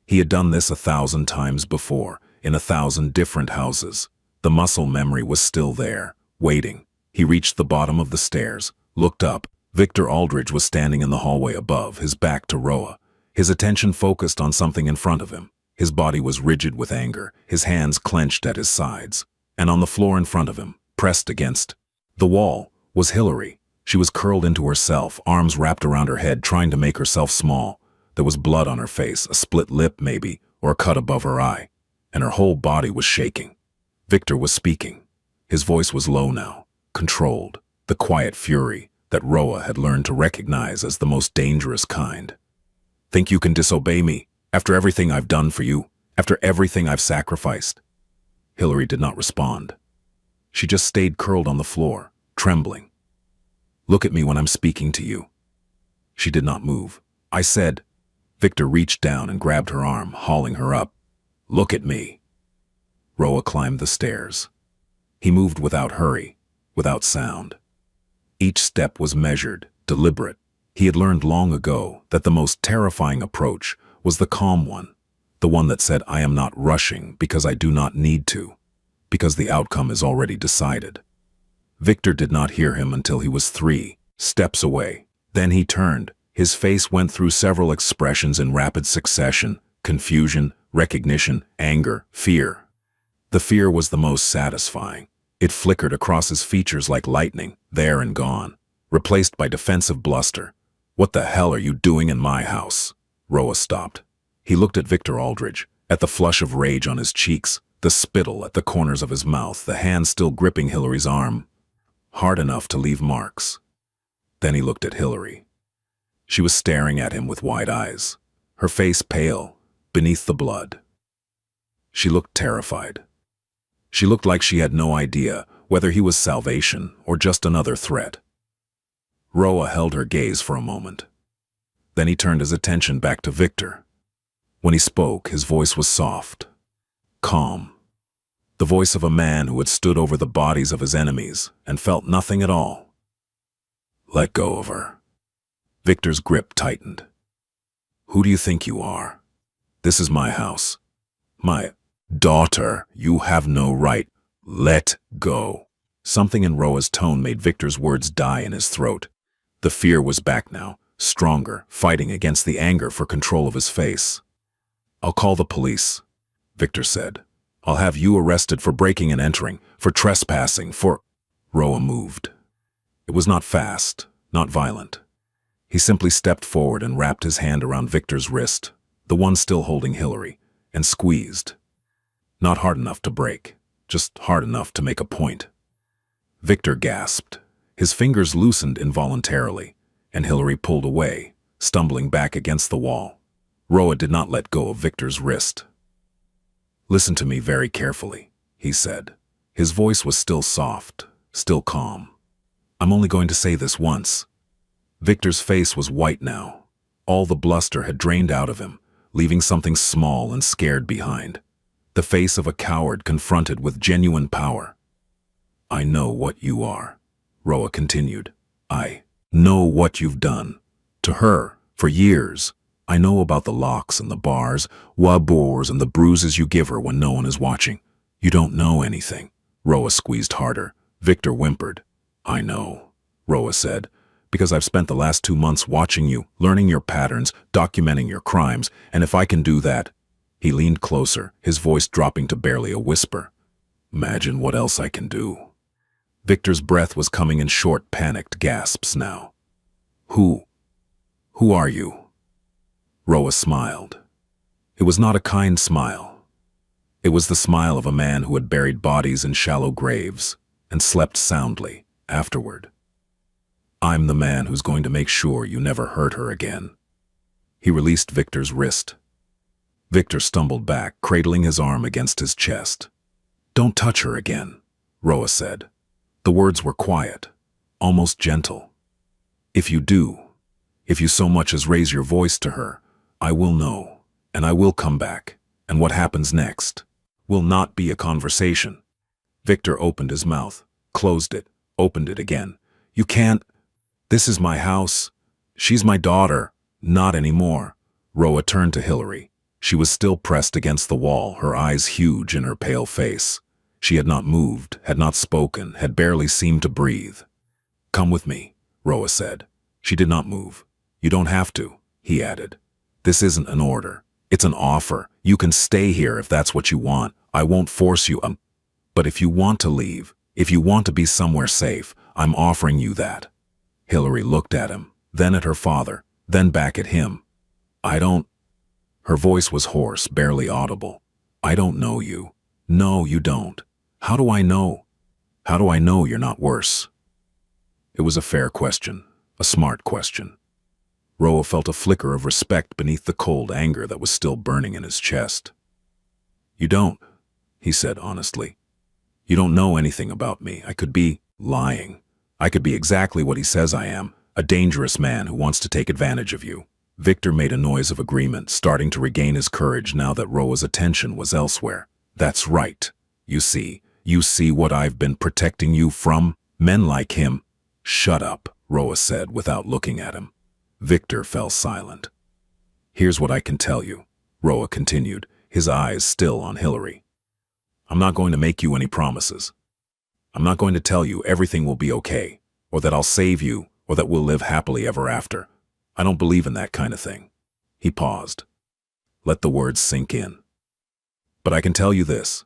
He had done this 1,000 times before, in 1,000 different houses. The muscle memory was still there, waiting. He reached the bottom of the stairs, looked up. Victor Aldridge was standing in the hallway above, his back to Roa, his attention focused on something in front of him. His body was rigid with anger, his hands clenched at his sides. And on the floor in front of him, pressed against the wall, was Hillary. She was curled into herself, arms wrapped around her head, trying to make herself small. There was blood on her face, a split lip maybe, or a cut above her eye, and her whole body was shaking. Victor was speaking. His voice was low now, controlled, the quiet fury that Roa had learned to recognize as the most dangerous kind. Think you can disobey me, after everything I've done for you, after everything I've sacrificed? Hillary did not respond. She just stayed curled on the floor, trembling. Look at me when I'm speaking to you. She did not move. I said. Victor reached down and grabbed her arm, hauling her up. Look at me. Roa climbed the stairs. He moved without hurry, without sound. Each step was measured, deliberate. He had learned long ago that the most terrifying approach was the calm one, the one that said, I am not rushing because I do not need to, because the outcome is already decided. Victor did not hear him until he was 3 steps away. Then he turned. His face went through several expressions in rapid succession: confusion, recognition, anger, fear. The fear was the most satisfying. It flickered across his features like lightning, there and gone, replaced by defensive bluster. What the hell are you doing in my house? Roa stopped. He looked at Victor Aldridge, at the flush of rage on his cheeks, the spittle at the corners of his mouth, the hand still gripping Hillary's arm, hard enough to leave marks. Then he looked at Hillary. She was staring at him with wide eyes, her face pale, beneath the blood. She looked terrified. She looked like she had no idea whether he was salvation or just another threat. Roa held her gaze for a moment. Then he turned his attention back to Victor. When he spoke, his voice was soft, calm. The voice of a man who had stood over the bodies of his enemies and felt nothing at all. Let go of her. Victor's grip tightened. Who do you think you are? This is my house. My daughter, you have no right. Let go. Something in Roa's tone made Victor's words die in his throat. The fear was back now, stronger, fighting against the anger for control of his face. I'll call the police, Victor said. I'll have you arrested for breaking and entering, for trespassing, for... Roa moved. It was not fast, not violent. He simply stepped forward and wrapped his hand around Victor's wrist, the one still holding Hillary, and squeezed. Not hard enough to break, just hard enough to make a point. Victor gasped. His fingers loosened involuntarily, and Hillary pulled away, stumbling back against the wall. Roa did not let go of Victor's wrist. "Listen to me very carefully," he said. His voice was still soft, still calm. "I'm only going to say this once." Victor's face was white now. All the bluster had drained out of him, leaving something small and scared behind. The face of a coward confronted with genuine power. "I know what you are," Roa continued. "I know what you've done. To her, for years. I know about the locks and the bars, wabors and the bruises you give her when no one is watching. You don't know anything." Roa squeezed harder. Victor whimpered. "I know," Roa said, "because I've spent the last 2 months watching you, learning your patterns, documenting your crimes, and if I can do that—" He leaned closer, his voice dropping to barely a whisper. "Imagine what else I can do." Victor's breath was coming in short, panicked gasps now. Who are you?" Roa smiled. It was not a kind smile. It was the smile of a man who had buried bodies in shallow graves and slept soundly afterward. "I'm the man who's going to make sure you never hurt her again." He released Victor's wrist. Victor stumbled back, cradling his arm against his chest. "Don't touch her again," Roa said. The words were quiet, almost gentle. "If you do, if you so much as raise your voice to her, I will know, and I will come back, and what happens next will not be a conversation." Victor opened his mouth, closed it, opened it again. "You can't. This is my house. She's my daughter. Not anymore." Roa turned to Hillary. She was still pressed against the wall, her eyes huge in her pale face. She had not moved, had not spoken, had barely seemed to breathe. "Come with me," Roa said. She did not move. "You don't have to," he added. "This isn't an order. It's an offer. You can stay here if that's what you want. I won't force you. But if you want to leave, if you want to be somewhere safe, I'm offering you that." Hillary looked at him, then at her father, then back at him. "I don't—" Her voice was hoarse, barely audible. "I don't know you. No, you don't. How do I know? How do I know you're not worse?" It was a fair question, a smart question. Roa felt a flicker of respect beneath the cold anger that was still burning in his chest. "You don't," he said honestly. "You don't know anything about me. I could be lying. I could be exactly what he says I am, a dangerous man who wants to take advantage of you." Victor made a noise of agreement, starting to regain his courage now that Roa's attention was elsewhere. "That's right. You see what I've been protecting you from? Men like him." "Shut up," Roa said without looking at him. Victor fell silent. "Here's what I can tell you," Roa continued, his eyes still on Hillary. "I'm not going to make you any promises. I'm not going to tell you everything will be okay, or that I'll save you, or that we'll live happily ever after. I don't believe in that kind of thing." He paused. Let the words sink in. "But I can tell you this.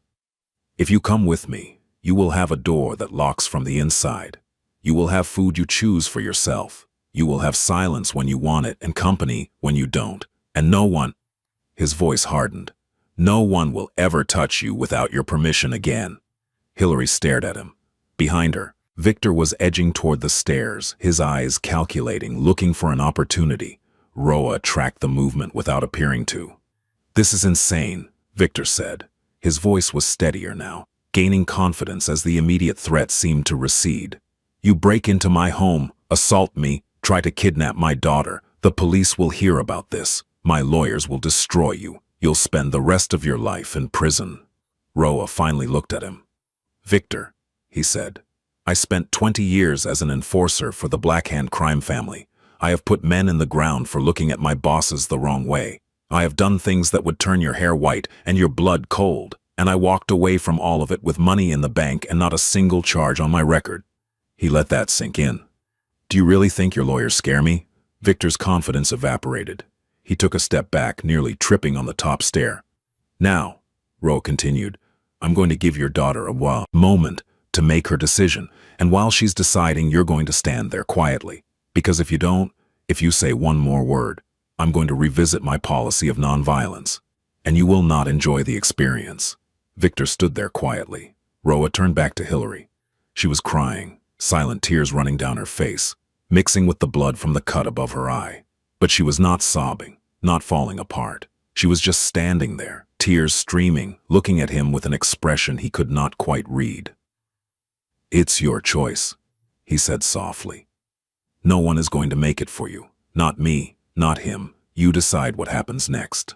If you come with me, you will have a door that locks from the inside. You will have food you choose for yourself. You will have silence when you want it and company when you don't. And no one—" His voice hardened. "No one will ever touch you without your permission again." Hillary stared at him. Behind her, Victor was edging toward the stairs, his eyes calculating, looking for an opportunity. Roa tracked the movement without appearing to. "This is insane," Victor said. His voice was steadier now, gaining confidence as the immediate threat seemed to recede. "You break into my home, assault me, try to kidnap my daughter. The police will hear about this. My lawyers will destroy you. You'll spend the rest of your life in prison." Roa finally looked at him. "Victor," he said, "I spent 20 years as an enforcer for the Blackhand crime family. I have put men in the ground for looking at my bosses the wrong way. I have done things that would turn your hair white and your blood cold, and I walked away from all of it with money in the bank and not a single charge on my record." He let that sink in. "Do you really think your lawyers scare me?" Victor's confidence evaporated. He took a step back, nearly tripping on the top stair. "Now," Roa continued, "I'm going to give your daughter a moment to make her decision, and while she's deciding, you're going to stand there quietly. Because if you don't, If you say one more word, I'm going to revisit my policy of nonviolence, and you will not enjoy the experience." Victor stood there quietly. Roa turned back to Hillary. She was crying, silent tears running down her face, mixing with the blood from the cut above her eye. But she was not sobbing, not falling apart. She was just standing there, tears streaming, looking at him with an expression he could not quite read. "It's your choice," he said softly. "No one is going to make it for you. Not me, not him. You decide what happens next."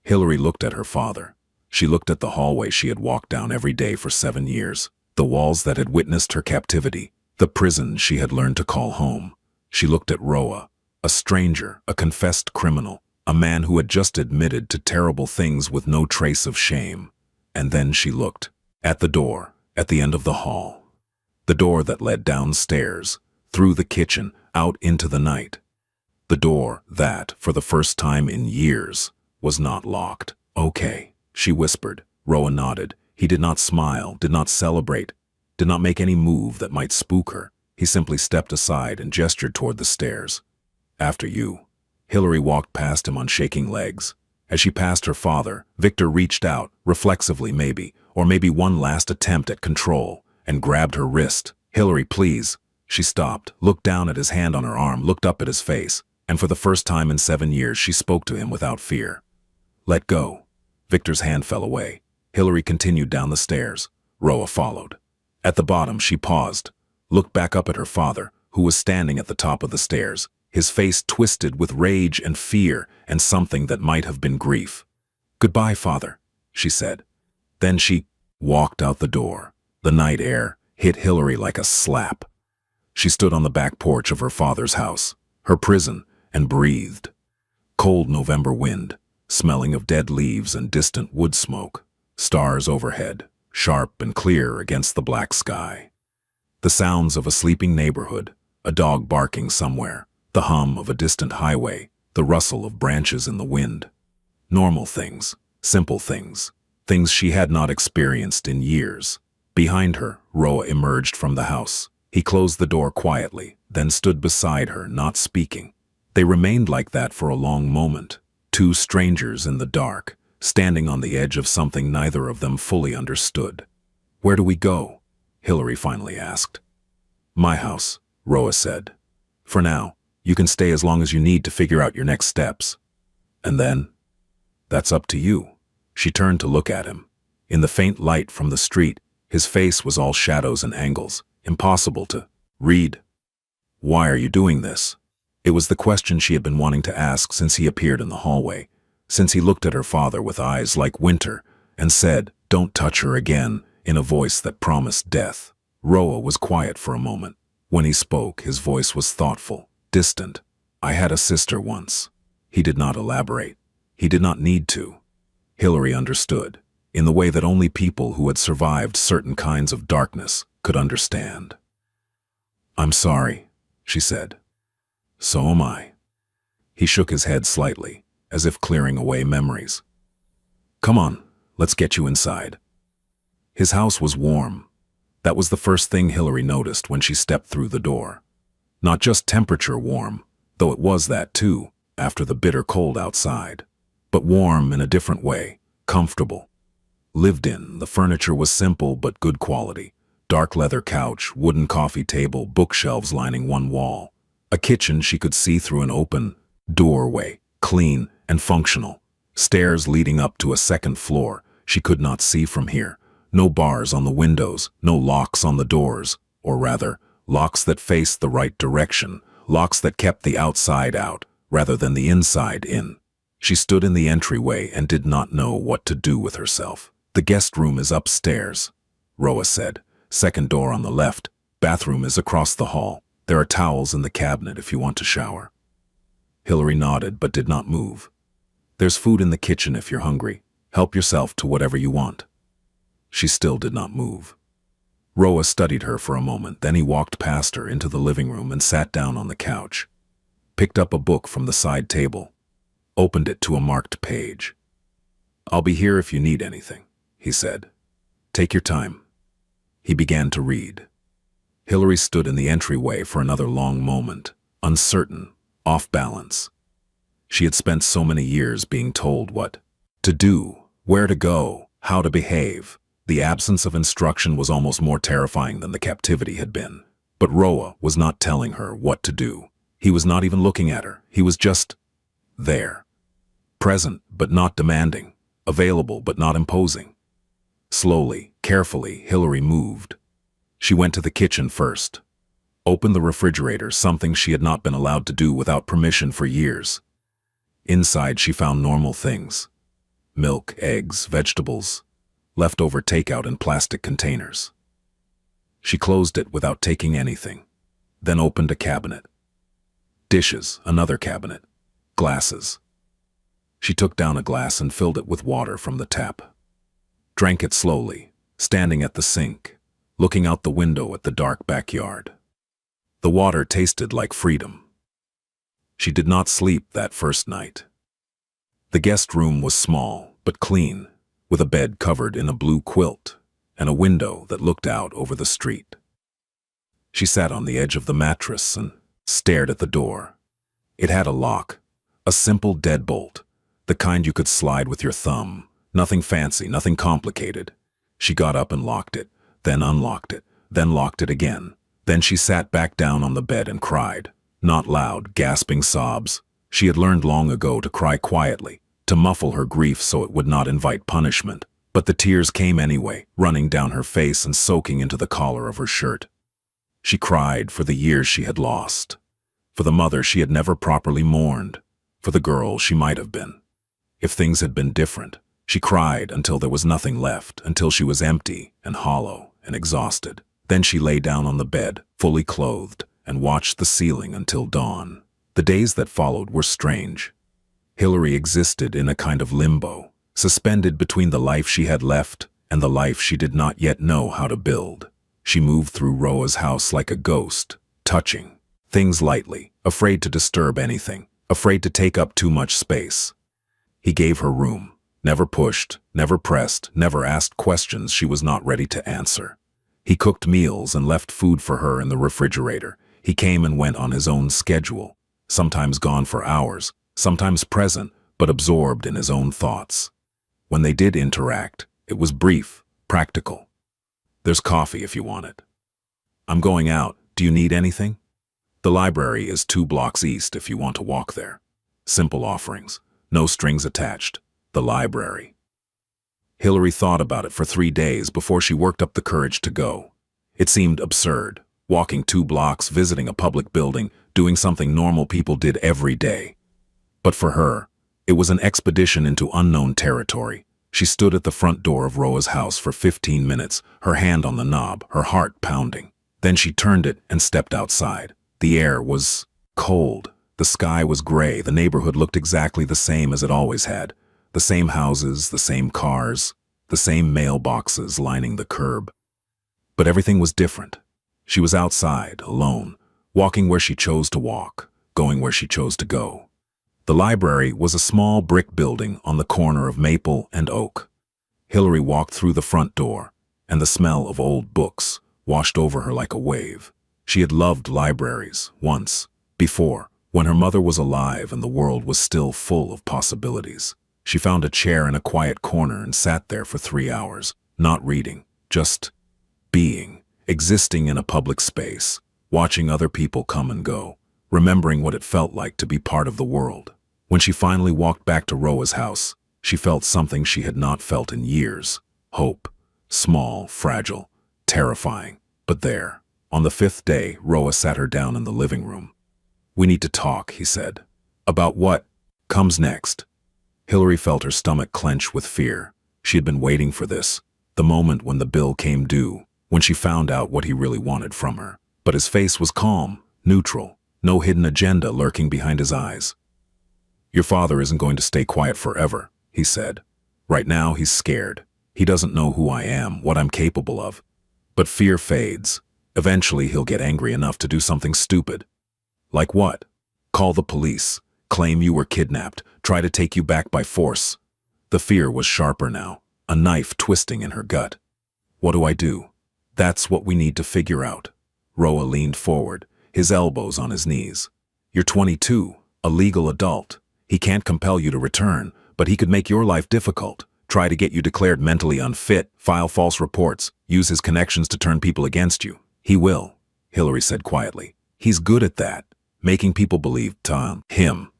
Hillary looked at her father. She looked at the hallway she had walked down every day for 7 years, the walls that had witnessed her captivity, the prison she had learned to call home. She looked at Roa, a stranger, a confessed criminal, a man who had just admitted to terrible things with no trace of shame. And then she looked at the door, at the end of the hall. The door that led downstairs, through the kitchen, out into the night. The door that, for the first time in years, was not locked. "Okay," she whispered. Roa nodded. He did not smile, did not celebrate, did not make any move that might spook her. He simply stepped aside and gestured toward the stairs. "After you." Hillary walked past him on shaking legs. As she passed her father, Victor reached out, reflexively maybe, or maybe one last attempt at control, and grabbed her wrist. "Hillary, please." She stopped, looked down at his hand on her arm, looked up at his face, and for the first time in 7 years she spoke to him without fear. "Let go." Victor's hand fell away. Hillary continued down the stairs. Roa followed. At the bottom she paused, looked back up at her father, who was standing at the top of the stairs, his face twisted with rage and fear and something that might have been grief. "Goodbye, father," she said. Then she walked out the door. The night air hit Hillary like a slap. She stood on the back porch of her father's house, her prison, and breathed. Cold November wind, smelling of dead leaves and distant wood smoke. Stars overhead, sharp and clear against the black sky. The sounds of a sleeping neighborhood, a dog barking somewhere, the hum of a distant highway, the rustle of branches in the wind. Normal things, simple things, things she had not experienced in years. Behind her, Roa emerged from the house. He closed the door quietly, then stood beside her, not speaking. They remained like that for a long moment, two strangers in the dark, standing on the edge of something neither of them fully understood. "Where do we go?" Hillary finally asked. "My house," Roa said. "For now, you can stay as long as you need to figure out your next steps. And then, that's up to you." She turned to look at him. In the faint light from the street, his face was all shadows and angles, impossible to read. "Why are you doing this?" It was the question she had been wanting to ask since he appeared in the hallway, since he looked at her father with eyes like winter and said, "Don't touch her again," in a voice that promised death. Roa was quiet for a moment. When he spoke, his voice was thoughtful, distant. "I had a sister once." He did not elaborate. He did not need to. Hillary understood, in the way that only people who had survived certain kinds of darkness could understand. "I'm sorry," she said. "So am I." He shook his head slightly, as if clearing away memories. "Come on, let's get you inside." His house was warm. That was the first thing Hillary noticed when she stepped through the door. Not just temperature warm, though it was that too, after the bitter cold outside, but warm in a different way, comfortable. Lived in, the furniture was simple but good quality. Dark leather couch, wooden coffee table, bookshelves lining one wall. A kitchen she could see through an open doorway, clean and functional. Stairs leading up to a second floor she could not see from here. No bars on the windows, no locks on the doors, or rather, locks that faced the right direction, locks that kept the outside out rather than the inside in. She stood in the entryway and did not know what to do with herself. "The guest room is upstairs," Roa said. "Second door on the left. Bathroom is across the hall. There are towels in the cabinet if you want to shower." Hillary nodded but did not move. "There's food in the kitchen if you're hungry. Help yourself to whatever you want." She still did not move. Roa studied her for a moment, then he walked past her into the living room and sat down on the couch. Picked up a book from the side table. Opened it to a marked page. "I'll be here if you need anything," he said. "Take your time." He began to read. Hillary stood in the entryway for another long moment, uncertain, off balance. She had spent so many years being told what to do, where to go, how to behave. The absence of instruction was almost more terrifying than the captivity had been. But Roa was not telling her what to do. He was not even looking at her. He was just there. Present but not demanding. Available but not imposing. Slowly, carefully, Hillary moved. She went to the kitchen first. Opened the refrigerator, something she had not been allowed to do without permission for years. Inside she found normal things. Milk, eggs, vegetables. Leftover takeout in plastic containers. She closed it without taking anything. Then opened a cabinet. Dishes, another cabinet. Glasses. She took down a glass and filled it with water from the tap. Drank it slowly, standing at the sink, looking out the window at the dark backyard. The water tasted like freedom. She did not sleep that first night. The guest room was small, but clean, with a bed covered in a blue quilt and a window that looked out over the street. She sat on the edge of the mattress and stared at the door. It had a lock, a simple deadbolt, the kind you could slide with your thumb. Nothing fancy, nothing complicated. She got up and locked it, then unlocked it, then locked it again. Then she sat back down on the bed and cried. Not loud, gasping sobs. She had learned long ago to cry quietly, to muffle her grief so it would not invite punishment. But the tears came anyway, running down her face and soaking into the collar of her shirt. She cried for the years she had lost, for the mother she had never properly mourned, for the girl she might have been. If things had been different, she cried until there was nothing left, until she was empty and hollow and exhausted. Then she lay down on the bed, fully clothed, and watched the ceiling until dawn. The days that followed were strange. Hillary existed in a kind of limbo, suspended between the life she had left and the life she did not yet know how to build. She moved through Roa's house like a ghost, touching things lightly, afraid to disturb anything, afraid to take up too much space. He gave her room, never pushed, never pressed, never asked questions she was not ready to answer. He cooked meals and left food for her in the refrigerator. He came and went on his own schedule, sometimes gone for hours, sometimes present, but absorbed in his own thoughts. When they did interact, it was brief, practical. There's coffee if you want it. I'm going out. Do you need anything? The library is 2 blocks east if you want to walk there. Simple offerings, no strings attached. The library. Hillary thought about it for 3 days before she worked up the courage to go. It seemed absurd, walking 2 blocks, visiting a public building, doing something normal people did every day. But for her, it was an expedition into unknown territory. She stood at the front door of Roa's house for 15 minutes, her hand on the knob, her heart pounding. Then she turned it and stepped outside. The air was cold. The sky was gray. The neighborhood looked exactly the same as it always had. The same houses, the same cars, the same mailboxes lining the curb. But everything was different. She was outside, alone, walking where she chose to walk, going where she chose to go. The library was a small brick building on the corner of Maple and Oak. Hillary walked through the front door, and the smell of old books washed over her like a wave. She had loved libraries once, before, when her mother was alive and the world was still full of possibilities. She found a chair in a quiet corner and sat there for 3 hours, not reading, just being, existing in a public space, watching other people come and go, remembering what it felt like to be part of the world. When she finally walked back to Roa's house, she felt something she had not felt in years. Hope. Small, fragile, terrifying, but there. On the 5th day, Roa sat her down in the living room. "We need to talk," he said. "About what comes next?" Hillary felt her stomach clench with fear. She had been waiting for this, the moment when the bill came due, when she found out what he really wanted from her. But his face was calm, neutral, no hidden agenda lurking behind his eyes. "Your father isn't going to stay quiet forever," he said. "Right now he's scared. He doesn't know who I am, what I'm capable of. But fear fades. Eventually he'll get angry enough to do something stupid." "Like what?" "Call the police, claim you were kidnapped, try to take you back by force." The fear was sharper now, a knife twisting in her gut. "What do I do?" "That's what we need to figure out." Roa leaned forward, his elbows on his knees. You're 22, a legal adult. He can't compel you to return, but he could make your life difficult, try to get you declared mentally unfit, file false reports, use his connections to turn people against you. He will, Hillary said quietly. He's good at that, making people believe him.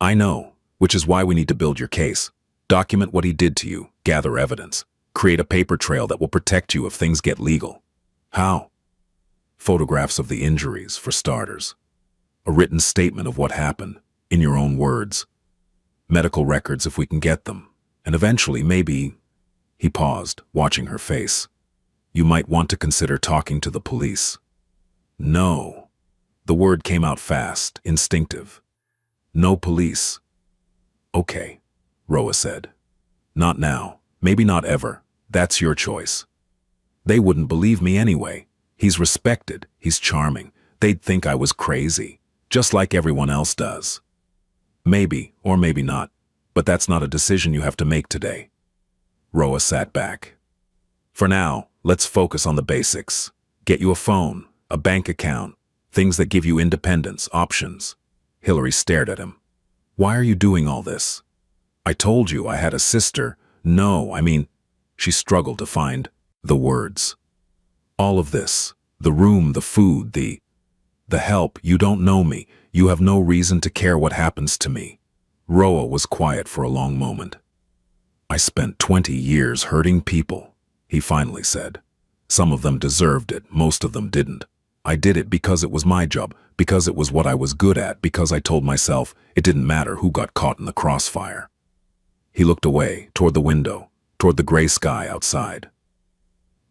I know, which is why we need to build your case. Document what he did to you, gather evidence, create a paper trail that will protect you if things get legal. How? Photographs of the injuries, for starters. A written statement of what happened, in your own words. Medical records if we can get them. And eventually, maybe... He paused, watching her face. You might want to consider talking to the police. No. The word came out fast, instinctive. No police. Okay, Roa said. Not now. Maybe not ever. That's your choice. They wouldn't believe me anyway. He's respected. He's charming. They'd think I was crazy, just like everyone else does. Maybe, or maybe not, but that's not a decision you have to make today. Roa sat back. For now, let's focus on the basics. Get you a phone, a bank account, things that give you independence, options. Hillary stared at him. Why are you doing all this? I told you I had a sister. No, I mean... She struggled to find the words. All of this, the room, the food, the help, you don't know me. You have no reason to care what happens to me. Roa was quiet for a long moment. I spent 20 years hurting people, he finally said. Some of them deserved it, most of them didn't. I did it because it was my job, because it was what I was good at, because I told myself it didn't matter who got caught in the crossfire. He looked away, toward the window, toward the gray sky outside.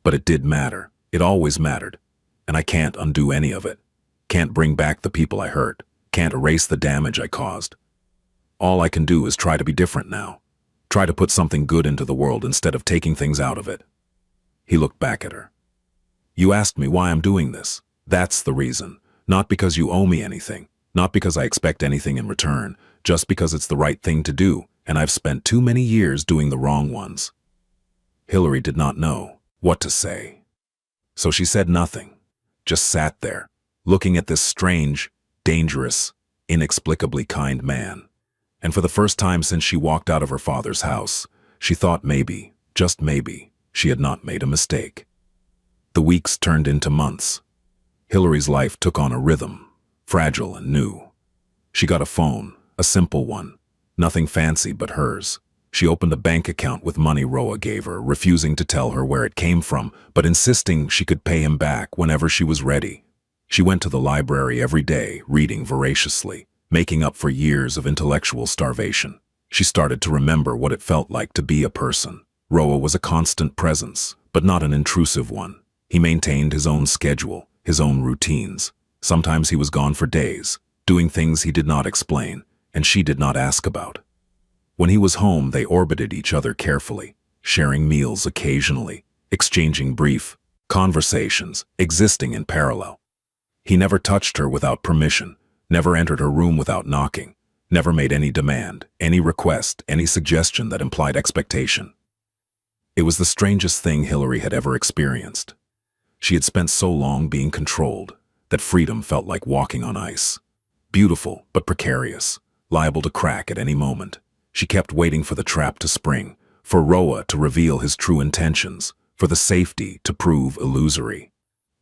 But it did matter. It always mattered. And I can't undo any of it. Can't bring back the people I hurt. Can't erase the damage I caused. All I can do is try to be different now. Try to put something good into the world instead of taking things out of it. He looked back at her. You asked me why I'm doing this. That's the reason. Not because you owe me anything. Not because I expect anything in return. Just because it's the right thing to do, and I've spent too many years doing the wrong ones. Hillary did not know what to say. So she said nothing. Just sat there, looking at this strange, dangerous, inexplicably kind man. And for the first time since she walked out of her father's house, she thought maybe, just maybe, she had not made a mistake. The weeks turned into months. Hillary's life took on a rhythm, fragile and new. She got a phone, a simple one, nothing fancy but hers. She opened a bank account with money Roa gave her, refusing to tell her where it came from, but insisting she could pay him back whenever she was ready. She went to the library every day, reading voraciously, making up for years of intellectual starvation. She started to remember what it felt like to be a person. Roa was a constant presence, but not an intrusive one. He maintained his own schedule, his own routines. Sometimes he was gone for days, doing things he did not explain, and she did not ask about. When he was home, they orbited each other carefully, sharing meals occasionally, exchanging brief conversations, existing in parallel. He never touched her without permission, never entered her room without knocking, never made any demand, any request, any suggestion that implied expectation. It was the strangest thing Hillary had ever experienced. She had spent so long being controlled that freedom felt like walking on ice. Beautiful, but precarious, liable to crack at any moment. She kept waiting for the trap to spring, for Roa to reveal his true intentions, for the safety to prove illusory.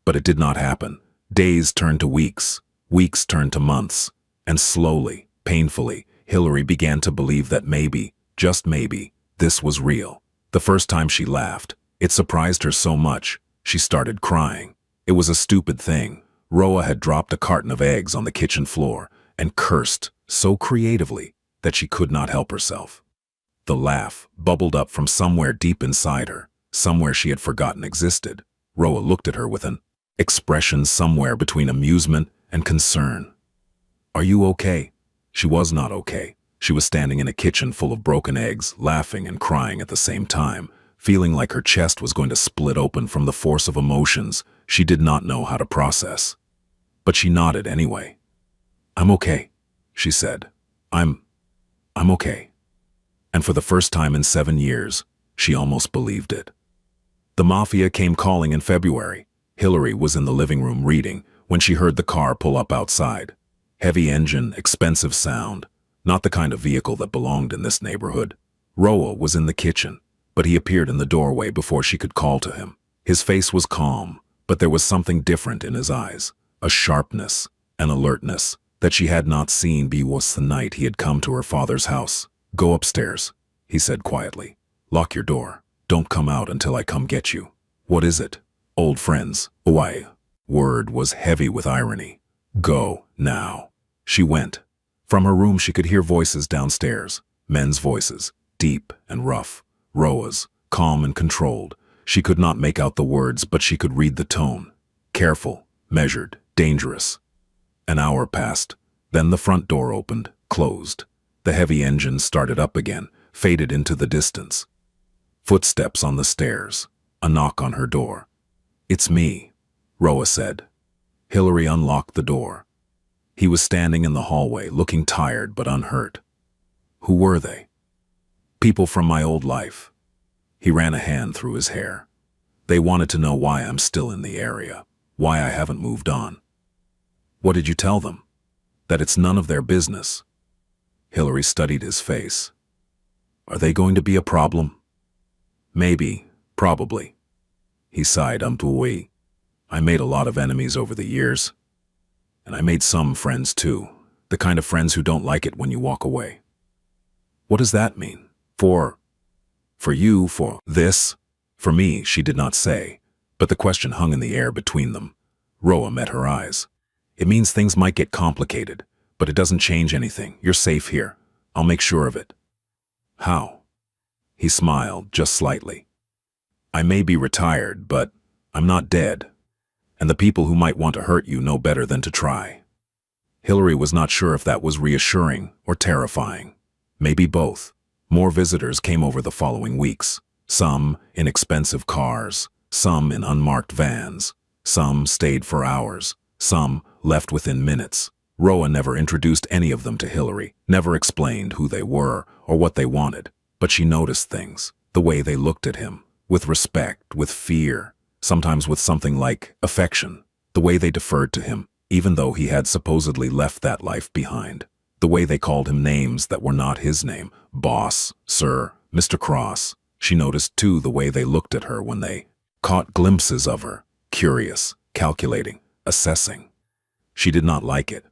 But it did not happen. Days turned to weeks, weeks turned to months, and slowly, painfully, Hillary began to believe that maybe, just maybe, this was real. The first time she laughed, it surprised her so much, she started crying. It was a stupid thing. Roa had dropped a carton of eggs on the kitchen floor and cursed so creatively that she could not help herself. The laugh bubbled up from somewhere deep inside her, somewhere she had forgotten existed. Roa looked at her with an expression somewhere between amusement and concern. Are you okay? She was not okay. She was standing in a kitchen full of broken eggs, laughing and crying at the same time, feeling like her chest was going to split open from the force of emotions she did not know how to process. But she nodded anyway. I'm okay, she said. I'm okay. And for the first time in 7 years, she almost believed it. The Mafia came calling in February. Hillary was in the living room reading when she heard the car pull up outside. Heavy engine, expensive sound, not the kind of vehicle that belonged in this neighborhood. Roa was in the kitchen, but he appeared in the doorway before she could call to him. His face was calm, but there was something different in his eyes, a sharpness, an alertness, that she had not seen since the night he had come to her father's house. "Go upstairs," he said quietly. "Lock your door. Don't come out until I come get you." "What is it?" "Old friends." Why? Word was heavy with irony. "Go, now." She went. From her room she could hear voices downstairs, men's voices, deep and rough. Roa's, calm and controlled. She could not make out the words, but she could read the tone. Careful, measured, dangerous. An hour passed. Then the front door opened, closed. The heavy engine started up again, faded into the distance. Footsteps on the stairs. A knock on her door. "It's me," Roa said. Hillary unlocked the door. He was standing in the hallway, looking tired but unhurt. "Who were they?" "People from my old life." He ran a hand through his hair. "They wanted to know why I'm still in the area, why I haven't moved on." "What did you tell them?" "That it's none of their business." Hillary studied his face. "Are they going to be a problem?" "Maybe, probably." He sighed. I made a lot of enemies over the years. And I made some friends too, the kind of friends who don't like it when you walk away." "What does that mean? For you, for this?" "For me," she did not say, but the question hung in the air between them. Roa met her eyes. "It means things might get complicated, but it doesn't change anything. You're safe here. I'll make sure of it." "How?" He smiled, just slightly. "I may be retired, but I'm not dead. And the people who might want to hurt you know better than to try." Hillary was not sure if that was reassuring or terrifying. Maybe both. More visitors came over the following weeks. Some in expensive cars, some in unmarked vans. Some stayed for hours, some left within minutes. Roa never introduced any of them to Hillary, never explained who they were or what they wanted. But she noticed things, the way they looked at him, with respect, with fear, sometimes with something like affection, the way they deferred to him, even though he had supposedly left that life behind, the way they called him names that were not his name, boss, sir, Mr. Cross. She noticed too the way they looked at her when they caught glimpses of her, curious, calculating, assessing. She did not like it.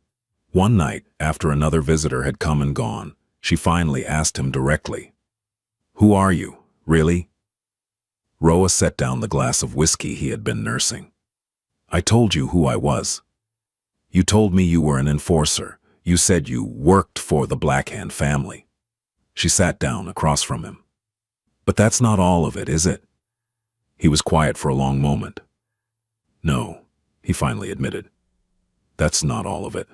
One night, after another visitor had come and gone, she finally asked him directly, "Who are you, really?" Roa set down the glass of whiskey he had been nursing. "I told you who I was. You told me you were an enforcer. You said you worked for the Blackhand family." She sat down across from him. "But that's not all of it, is it?" He was quiet for a long moment. "No," he finally admitted. "That's not all of it."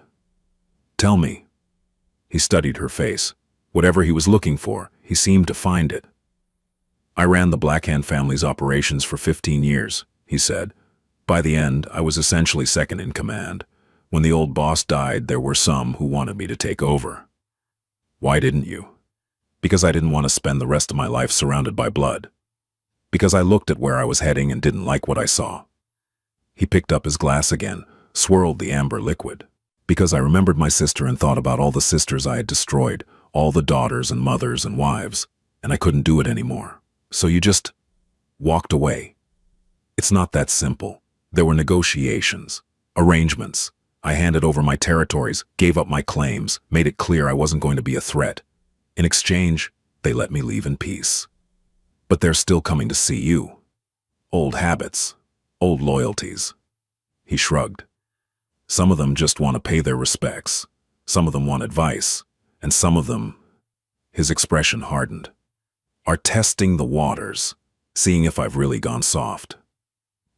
"Tell me." He studied her face. Whatever he was looking for, he seemed to find it. "I ran the Blackhand family's operations for 15 years, he said. "By the end, I was essentially second in command. When the old boss died, there were some who wanted me to take over." "Why didn't you?" "Because I didn't want to spend the rest of my life surrounded by blood. Because I looked at where I was heading and didn't like what I saw." He picked up his glass again, swirled the amber liquid. "Because I remembered my sister and thought about all the sisters I had destroyed, all the daughters and mothers and wives, and I couldn't do it anymore. So you just walked away." "It's not that simple. There were negotiations, arrangements. I handed over my territories, gave up my claims, made it clear I wasn't going to be a threat. In exchange, they let me leave in peace. But they're still coming to see you. Old habits, old loyalties." He shrugged. "Some of them just want to pay their respects. Some of them want advice. And some of them," his expression hardened, "are testing the waters, seeing if I've really gone soft."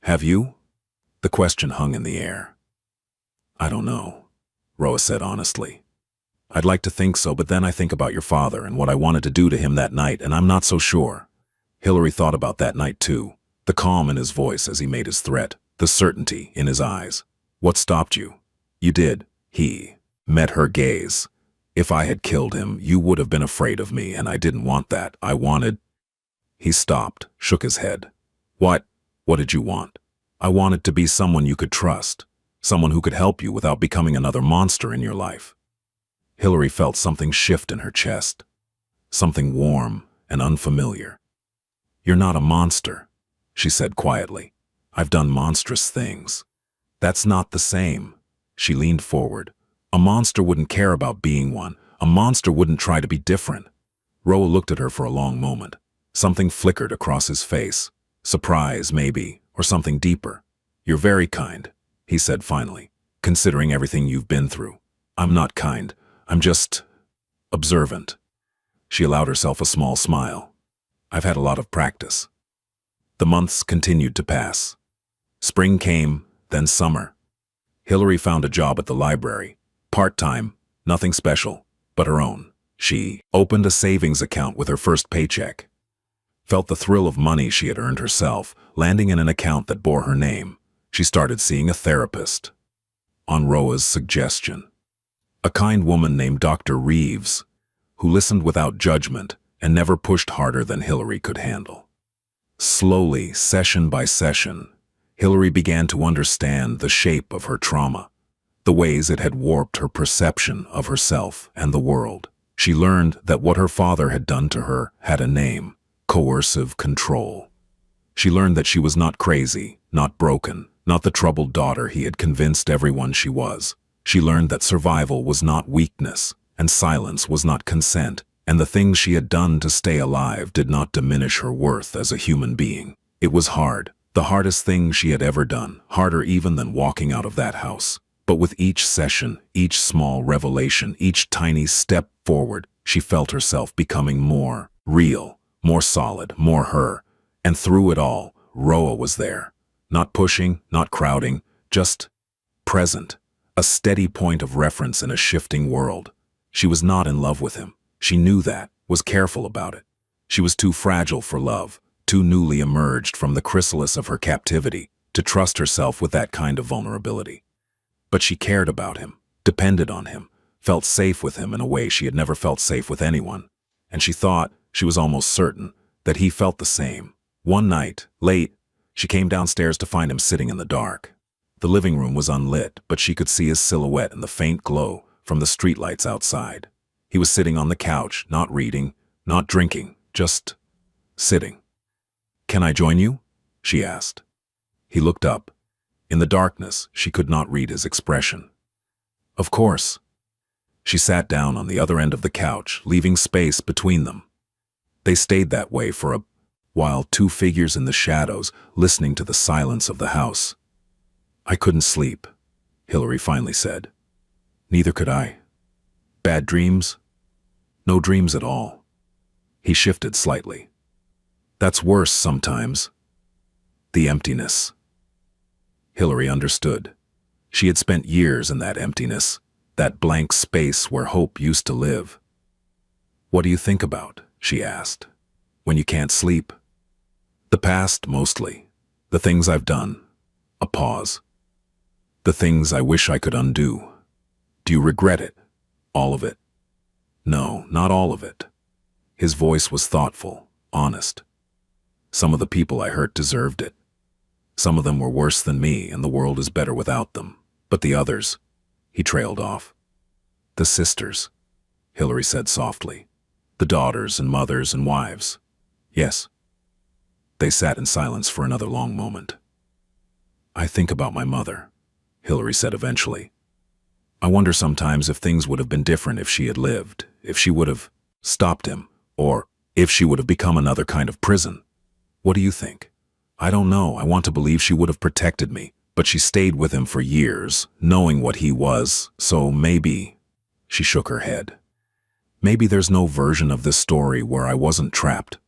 "Have you?" The question hung in the air. "I don't know," Roa said honestly. "I'd like to think so, but then I think about your father and what I wanted to do to him that night, and I'm not so sure." Hillary thought about that night too, the calm in his voice as he made his threat, the certainty in his eyes. "What stopped you?" "You did." He met her gaze. "If I had killed him, you would have been afraid of me, and I didn't want that. I wanted—" He stopped, shook his head. What did you want?" "I wanted to be someone you could trust. someone who could help you without becoming another monster in your life. Hillary felt something shift in her chest, something warm and unfamiliar. "You're not a monster," she said quietly. "I've done monstrous things." "That's not the same." She leaned forward. "A monster wouldn't care about being one. A monster wouldn't try to be different." Roa looked at her for a long moment. Something flickered across his face. Surprise, maybe, or something deeper. "You're very kind," he said finally, "considering everything you've been through." "I'm not kind. I'm just observant." She allowed herself a small smile. "I've had a lot of practice." The months continued to pass. Spring came, then summer. Hillary found a job at the library. Part-time, nothing special, but her own. She opened a savings account with her first paycheck. Felt the thrill of money she had earned herself, landing in an account that bore her name. She started seeing a therapist. On Roa's suggestion. A kind woman named Dr. Reeves, who listened without judgment and never pushed harder than Hillary could handle. Slowly, session by session, Hillary began to understand the shape of her trauma, the ways it had warped her perception of herself and the world. She learned that what her father had done to her had a name: coercive control. She learned that she was not crazy, not broken, not the troubled daughter he had convinced everyone she was. She learned that survival was not weakness, and silence was not consent, and the things she had done to stay alive did not diminish her worth as a human being. It was hard, the hardest thing she had ever done, harder even than walking out of that house. But with each session, each small revelation, each tiny step forward, she felt herself becoming more real, more solid, more her. And through it all, Roa was there. Not pushing, not crowding, just present. A steady point of reference in a shifting world. She was not in love with him. She knew that, was careful about it. She was too fragile for love, too newly emerged from the chrysalis of her captivity, to trust herself with that kind of vulnerability. But she cared about him, depended on him, felt safe with him in a way she had never felt safe with anyone. And she thought, she was almost certain, that he felt the same. One night, late, she came downstairs to find him sitting in the dark. The living room was unlit, but she could see his silhouette in the faint glow from the streetlights outside. He was sitting on the couch, not reading, not drinking, just sitting. "Can I join you?" she asked. He looked up. In the darkness, she could not read his expression. "Of course." She sat down on the other end of the couch, leaving space between them. They stayed that way for a while, two figures in the shadows, listening to the silence of the house. "I couldn't sleep," Hillary finally said. "Neither could I." "Bad dreams?" "No dreams at all." He shifted slightly. "That's worse sometimes." "The emptiness." Hillary understood. She had spent years in that emptiness, that blank space where hope used to live. "What do you think about?" she asked. "When you can't sleep?" "The past, mostly. The things I've done." A pause. "The things I wish I could undo." "Do you regret it? All of it?" "No, not all of it." His voice was thoughtful, honest. "Some of the people I hurt deserved it. Some of them were worse than me, and the world is better without them. But the others," he trailed off. "The sisters," Hillary said softly. "The daughters and mothers and wives." "Yes." They sat in silence for another long moment. "I think about my mother," Hillary said eventually. "I wonder sometimes if things would have been different if she had lived, if she would have stopped him, or if she would have become another kind of prison. What do you think?" "I don't know. I want to believe she would have protected me, but she stayed with him for years, knowing what he was, so maybe..." She shook her head. "Maybe there's no version of this story where I wasn't trapped.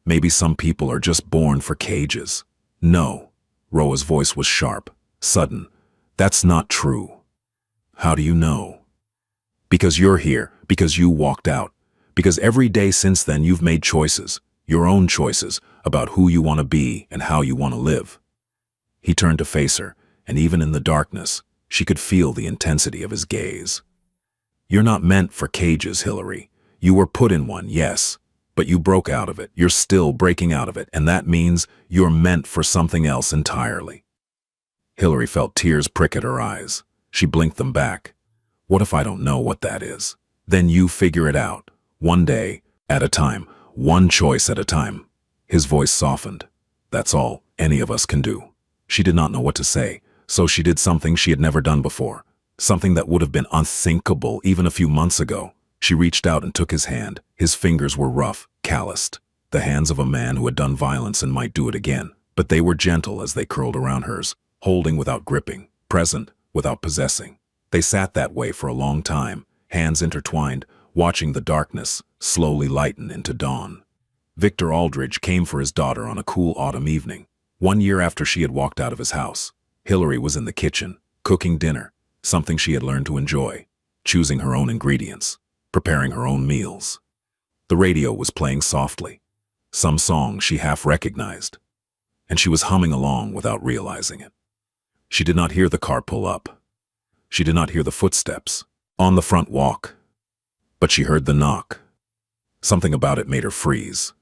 Maybe some people are just born for cages." "No." Roa's voice was sharp, sudden. "That's not true." "How do you know?" "Because you're here, because you walked out, because every day since then you've made choices, your own choices, about who you want to be and how you want to live." He turned to face her, and even in the darkness, she could feel the intensity of his gaze. "You're not meant for cages, Hillary. You were put in one, yes, but you broke out of it. You're still breaking out of it, and that means you're meant for something else entirely." Hillary felt tears prick at her eyes. She blinked them back. What if I don't know what that is? Then you figure it out. One day at a time. One choice at a time. His voice softened. That's all any of us can do. She did not know what to say, so she did something she had never done before. Something that would have been unthinkable even a few months ago. She reached out and took his hand. His fingers were rough, calloused. The hands of a man who had done violence and might do it again. But they were gentle as they curled around hers, holding without gripping, present without possessing. They sat that way for a long time, hands intertwined, watching the darkness slowly lighten into dawn. Victor Aldridge came for his daughter on a cool autumn evening. 1 year after she had walked out of his house, Hillary was in the kitchen, cooking dinner, something she had learned to enjoy, choosing her own ingredients, preparing her own meals. The radio was playing softly, some song she half recognized, and she was humming along without realizing it. She did not hear the car pull up. She did not hear the footsteps on the front walk, but she heard the knock. Something about it made her freeze.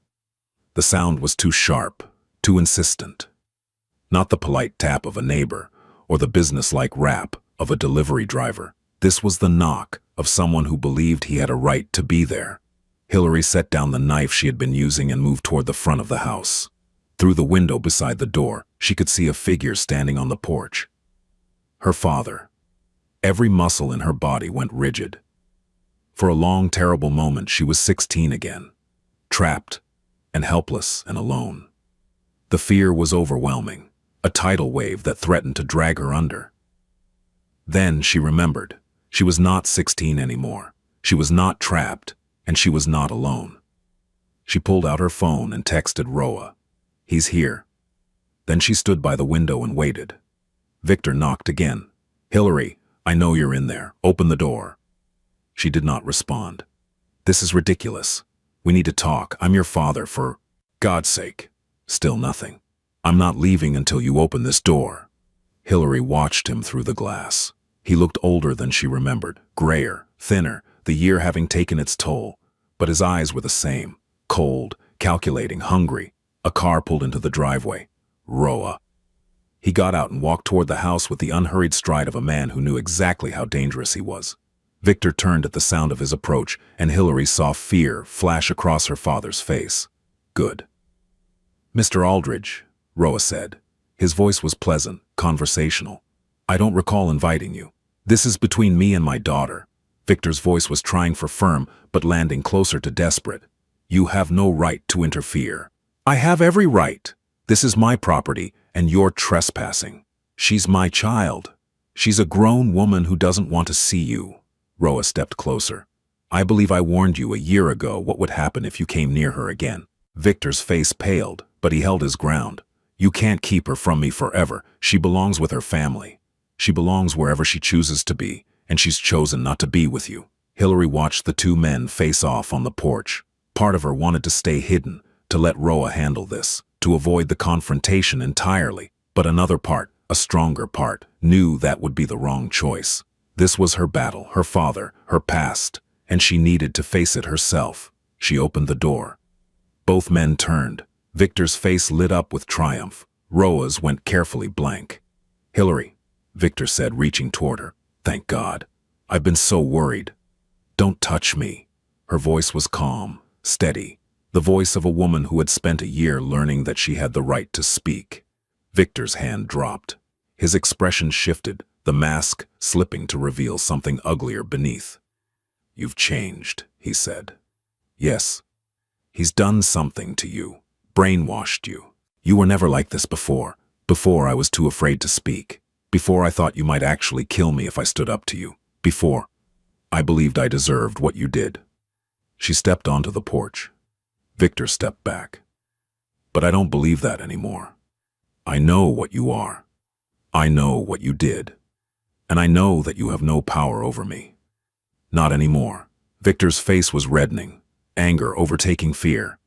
The sound was too sharp, too insistent. Not the polite tap of a neighbor or the businesslike rap of a delivery driver. This was the knock of someone who believed he had a right to be there. Hillary set down the knife she had been using and moved toward the front of the house. Through the window beside the door, she could see a figure standing on the porch. Her father. Every muscle in her body went rigid. For a long, terrible moment, she was 16 again, trapped and helpless and alone. The fear was overwhelming, a tidal wave that threatened to drag her under. Then she remembered. She was not 16 anymore. She was not trapped, and she was not alone. She pulled out her phone and texted Roa. He's here. Then she stood by the window and waited. Victor knocked again. Hillary, I know you're in there. Open the door. She did not respond. This is ridiculous. We need to talk. I'm your father, for God's sake. Still nothing. I'm not leaving until you open this door. Hillary watched him through the glass. He looked older than she remembered, grayer, thinner, the year having taken its toll. But his eyes were the same, cold, calculating, hungry. A car pulled into the driveway. Roa. He got out and walked toward the house with the unhurried stride of a man who knew exactly how dangerous he was. Victor turned at the sound of his approach, and Hillary saw fear flash across her father's face. Good. Mr. Aldridge, Roa said. His voice was pleasant, conversational. I don't recall inviting you. This is between me and my daughter. Victor's voice was trying for firm, but landing closer to desperate. You have no right to interfere. I have every right. This is my property, and you're trespassing. She's my child. She's a grown woman who doesn't want to see you. Roa stepped closer. I believe I warned you a year ago what would happen if you came near her again. Victor's face paled, but he held his ground. You can't keep her from me forever. She belongs with her family. She belongs wherever she chooses to be, and she's chosen not to be with you. Hillary watched the two men face off on the porch. Part of her wanted to stay hidden, to let Roa handle this, to avoid the confrontation entirely. But another part, a stronger part, knew that would be the wrong choice. This was her battle, her father, her past, and she needed to face it herself. She opened the door. Both men turned. Victor's face lit up with triumph. Roa's went carefully blank. Hillary, Victor said, reaching toward her. Thank God. I've been so worried. Don't touch me. Her voice was calm, steady, the voice of a woman who had spent a year learning that she had the right to speak. Victor's hand dropped. His expression shifted, the mask slipping to reveal something uglier beneath. You've changed, he said. Yes. He's done something to you, brainwashed you. You were never like this before. Before I was too afraid to speak. Before I thought you might actually kill me if I stood up to you. Before I believed I deserved what you did. She stepped onto the porch. Victor stepped back. But I don't believe that anymore. I know what you are. I know what you did. And I know that you have no power over me. Not anymore. Victor's face was reddening, anger overtaking fear.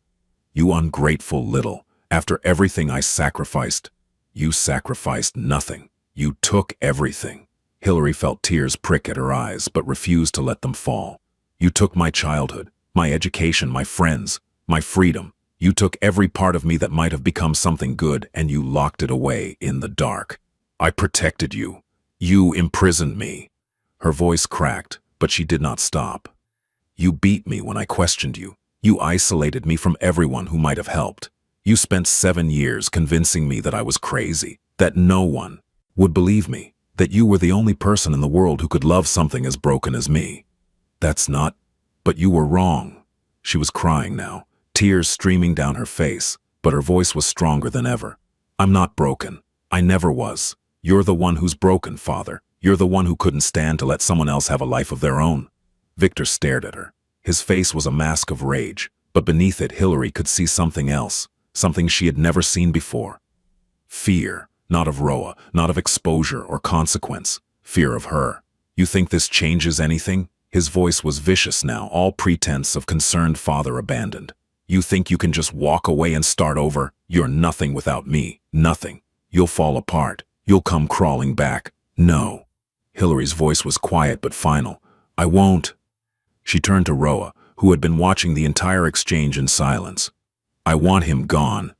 You ungrateful little. After everything I sacrificed, you sacrificed nothing. You took everything. Hillary felt tears prick at her eyes, but refused to let them fall. You took my childhood, my education, my friends, my freedom. You took every part of me that might have become something good, and you locked it away in the dark. I protected you. You imprisoned me. Her voice cracked, but she did not stop. You beat me when I questioned you. You isolated me from everyone who might have helped. You spent 7 years convincing me that I was crazy, that no one would believe me, that you were the only person in the world who could love something as broken as me. That's not, but you were wrong. She was crying now, tears streaming down her face, but her voice was stronger than ever. I'm not broken. I never was. You're the one who's broken, Father. You're the one who couldn't stand to let someone else have a life of their own. Victor stared at her. His face was a mask of rage, but beneath it Hillary could see something else, something she had never seen before. Fear, not of Roa, not of exposure or consequence. Fear of her. You think this changes anything? His voice was vicious now, all pretense of concerned father abandoned. You think you can just walk away and start over? You're nothing without me, nothing. You'll fall apart. You'll come crawling back. No. Hillary's voice was quiet but final. I won't. She turned to Roa, who had been watching the entire exchange in silence. I want him gone.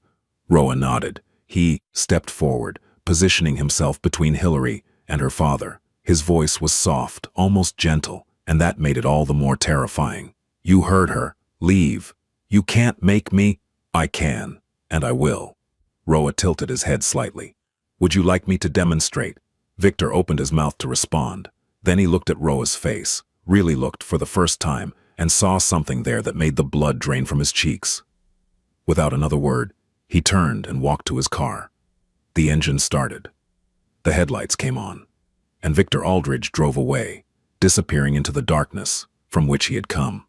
Roa nodded. He stepped forward, positioning himself between Hillary and her father. His voice was soft, almost gentle, and that made it all the more terrifying. You heard her. Leave. You can't make me. I can, and I will. Roa tilted his head slightly. Would you like me to demonstrate? Victor opened his mouth to respond. Then he looked at Roa's face, really looked for the first time, and saw something there that made the blood drain from his cheeks. Without another word, he turned and walked to his car. The engine started. The headlights came on, and Victor Aldridge drove away, disappearing into the darkness from which he had come.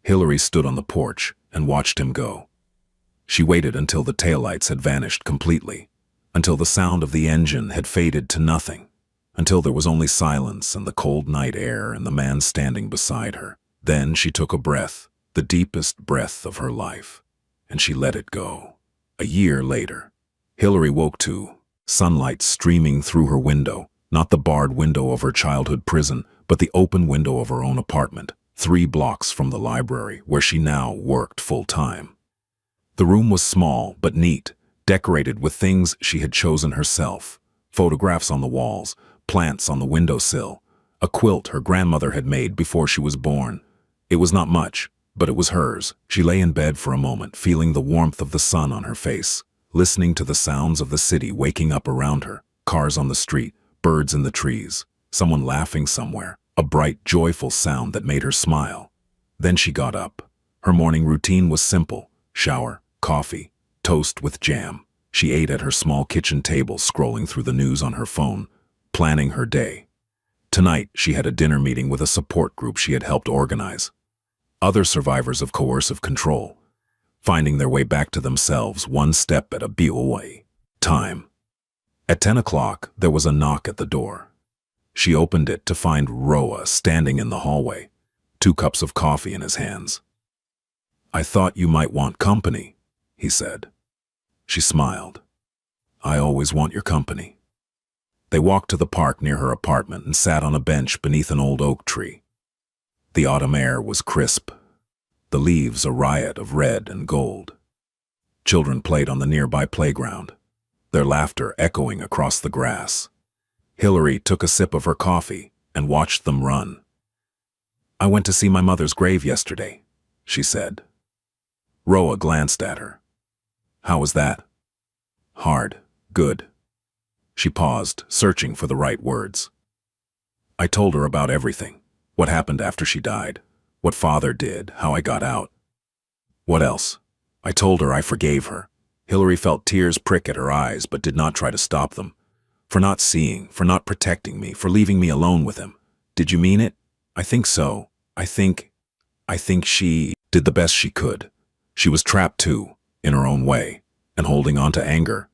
Hillary stood on the porch and watched him go. She waited until the taillights had vanished completely, until the sound of the engine had faded to nothing, until there was only silence and the cold night air and the man standing beside her. Then she took a breath, the deepest breath of her life, and she let it go. A year later, Hillary woke to sunlight streaming through her window, not the barred window of her childhood prison, but the open window of her own apartment, 3 blocks from the library where she now worked full-time. The room was small but neat, decorated with things she had chosen herself. Photographs on the walls, plants on the windowsill, a quilt her grandmother had made before she was born. It was not much, but it was hers. She lay in bed for a moment, feeling the warmth of the sun on her face, listening to the sounds of the city waking up around her, cars on the street, birds in the trees, someone laughing somewhere, a bright, joyful sound that made her smile. Then she got up. Her morning routine was simple: shower, coffee, toast with jam. She ate at her small kitchen table, scrolling through the news on her phone, planning her day. Tonight, she had a dinner meeting with a support group she had helped organize. Other survivors of coercive control, finding their way back to themselves one step at a time. At 10 o'clock, there was a knock at the door. She opened it to find Roa standing in the hallway, 2 cups of coffee in his hands. I thought you might want company, he said. She smiled. I always want your company. They walked to the park near her apartment and sat on a bench beneath an old oak tree. The autumn air was crisp, the leaves a riot of red and gold. Children played on the nearby playground, their laughter echoing across the grass. Hillary took a sip of her coffee and watched them run. I went to see my mother's grave yesterday, she said. Roa glanced at her. How was that? Hard. Good. She paused, searching for the right words. I told her about everything. What happened after she died. What Father did. How I got out. What else? I told her I forgave her. Hillary felt tears prick at her eyes, but did not try to stop them. For not seeing, for not protecting me, for leaving me alone with him. Did you mean it? I think so. I think she did the best she could. She was trapped too, in her own way, and holding on to anger.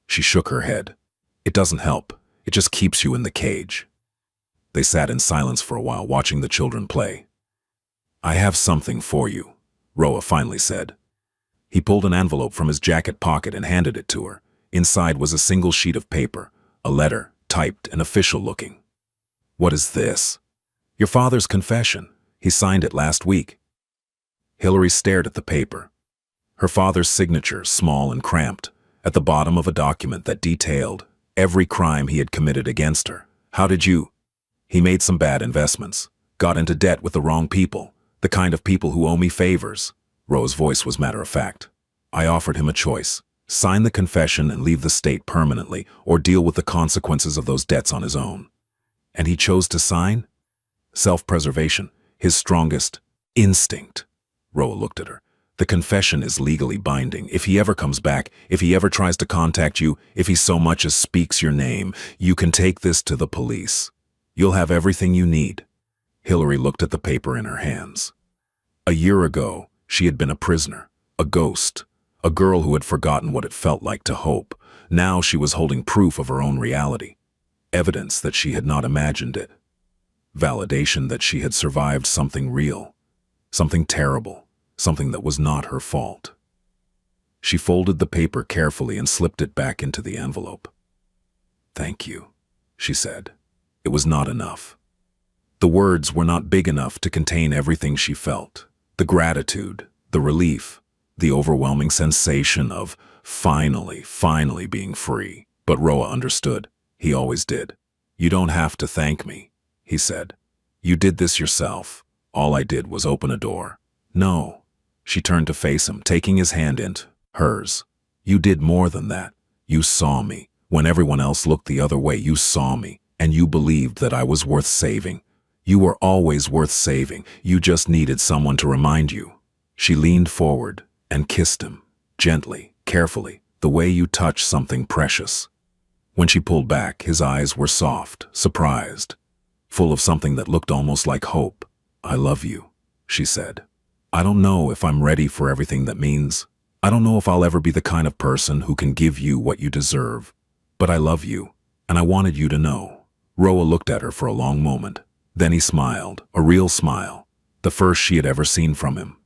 She shook her head. It doesn't help. It just keeps you in the cage. They sat in silence for a while, watching the children play. I have something for you, Roa finally said. He pulled an envelope from his jacket pocket and handed it to her. Inside was a single sheet of paper, a letter, typed and official-looking. What is this? Your father's confession. He signed it last week. Hillary stared at the paper. Her father's signature, small and cramped, at the bottom of a document that detailed every crime he had committed against her. How did you? He made some bad investments, got into debt with the wrong people, the kind of people who owe me favors. Roa's voice was matter-of-fact. I offered him a choice: sign the confession and leave the state permanently, or deal with the consequences of those debts on his own. And he chose to sign? Self-preservation, his strongest instinct. Roa looked at her. The confession is legally binding. If he ever comes back, if he ever tries to contact you, if he so much as speaks your name, you can take this to the police. You'll have everything you need. Hillary looked at the paper in her hands. A year ago, she had been a prisoner, a ghost, a girl who had forgotten what it felt like to hope. Now she was holding proof of her own reality, evidence that she had not imagined it, validation that she had survived something real, something terrible, something that was not her fault. She folded the paper carefully and slipped it back into the envelope. "Thank you," she said. It was not enough. The words were not big enough to contain everything she felt. The gratitude, the relief, the overwhelming sensation of finally being free. But Roa understood. He always did. "You don't have to thank me," he said. "You did this yourself. All I did was open a door." "No." She turned to face him, taking his hand into hers. "You did more than that. You saw me. When everyone else looked the other way, you saw me, and you believed that I was worth saving. You were always worth saving. You just needed someone to remind you." She leaned forward and kissed him, gently, carefully, the way you touch something precious. When she pulled back, his eyes were soft, surprised, full of something that looked almost like hope. "I love you," she said. "I don't know if I'm ready for everything that means. I don't know if I'll ever be the kind of person who can give you what you deserve. But I love you, and I wanted you to know." Roa looked at her for a long moment. Then he smiled, a real smile, the first she had ever seen from him.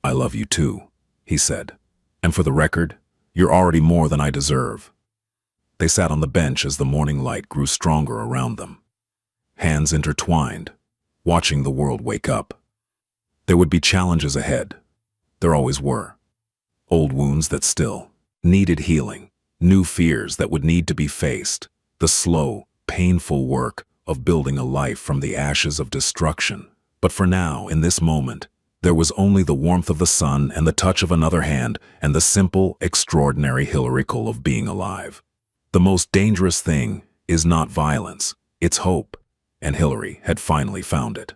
"I love you too," he said. "And for the record, you're already more than I deserve." They sat on the bench as the morning light grew stronger around them, hands intertwined, watching the world wake up. There would be challenges ahead. There always were. Old wounds that still needed healing, new fears that would need to be faced, the slow, painful work of building a life from the ashes of destruction. But for now, in this moment, there was only the warmth of the sun and the touch of another hand and the simple, extraordinary hilarical of being alive. The most dangerous thing is not violence, it's hope, and Hillary had finally found it.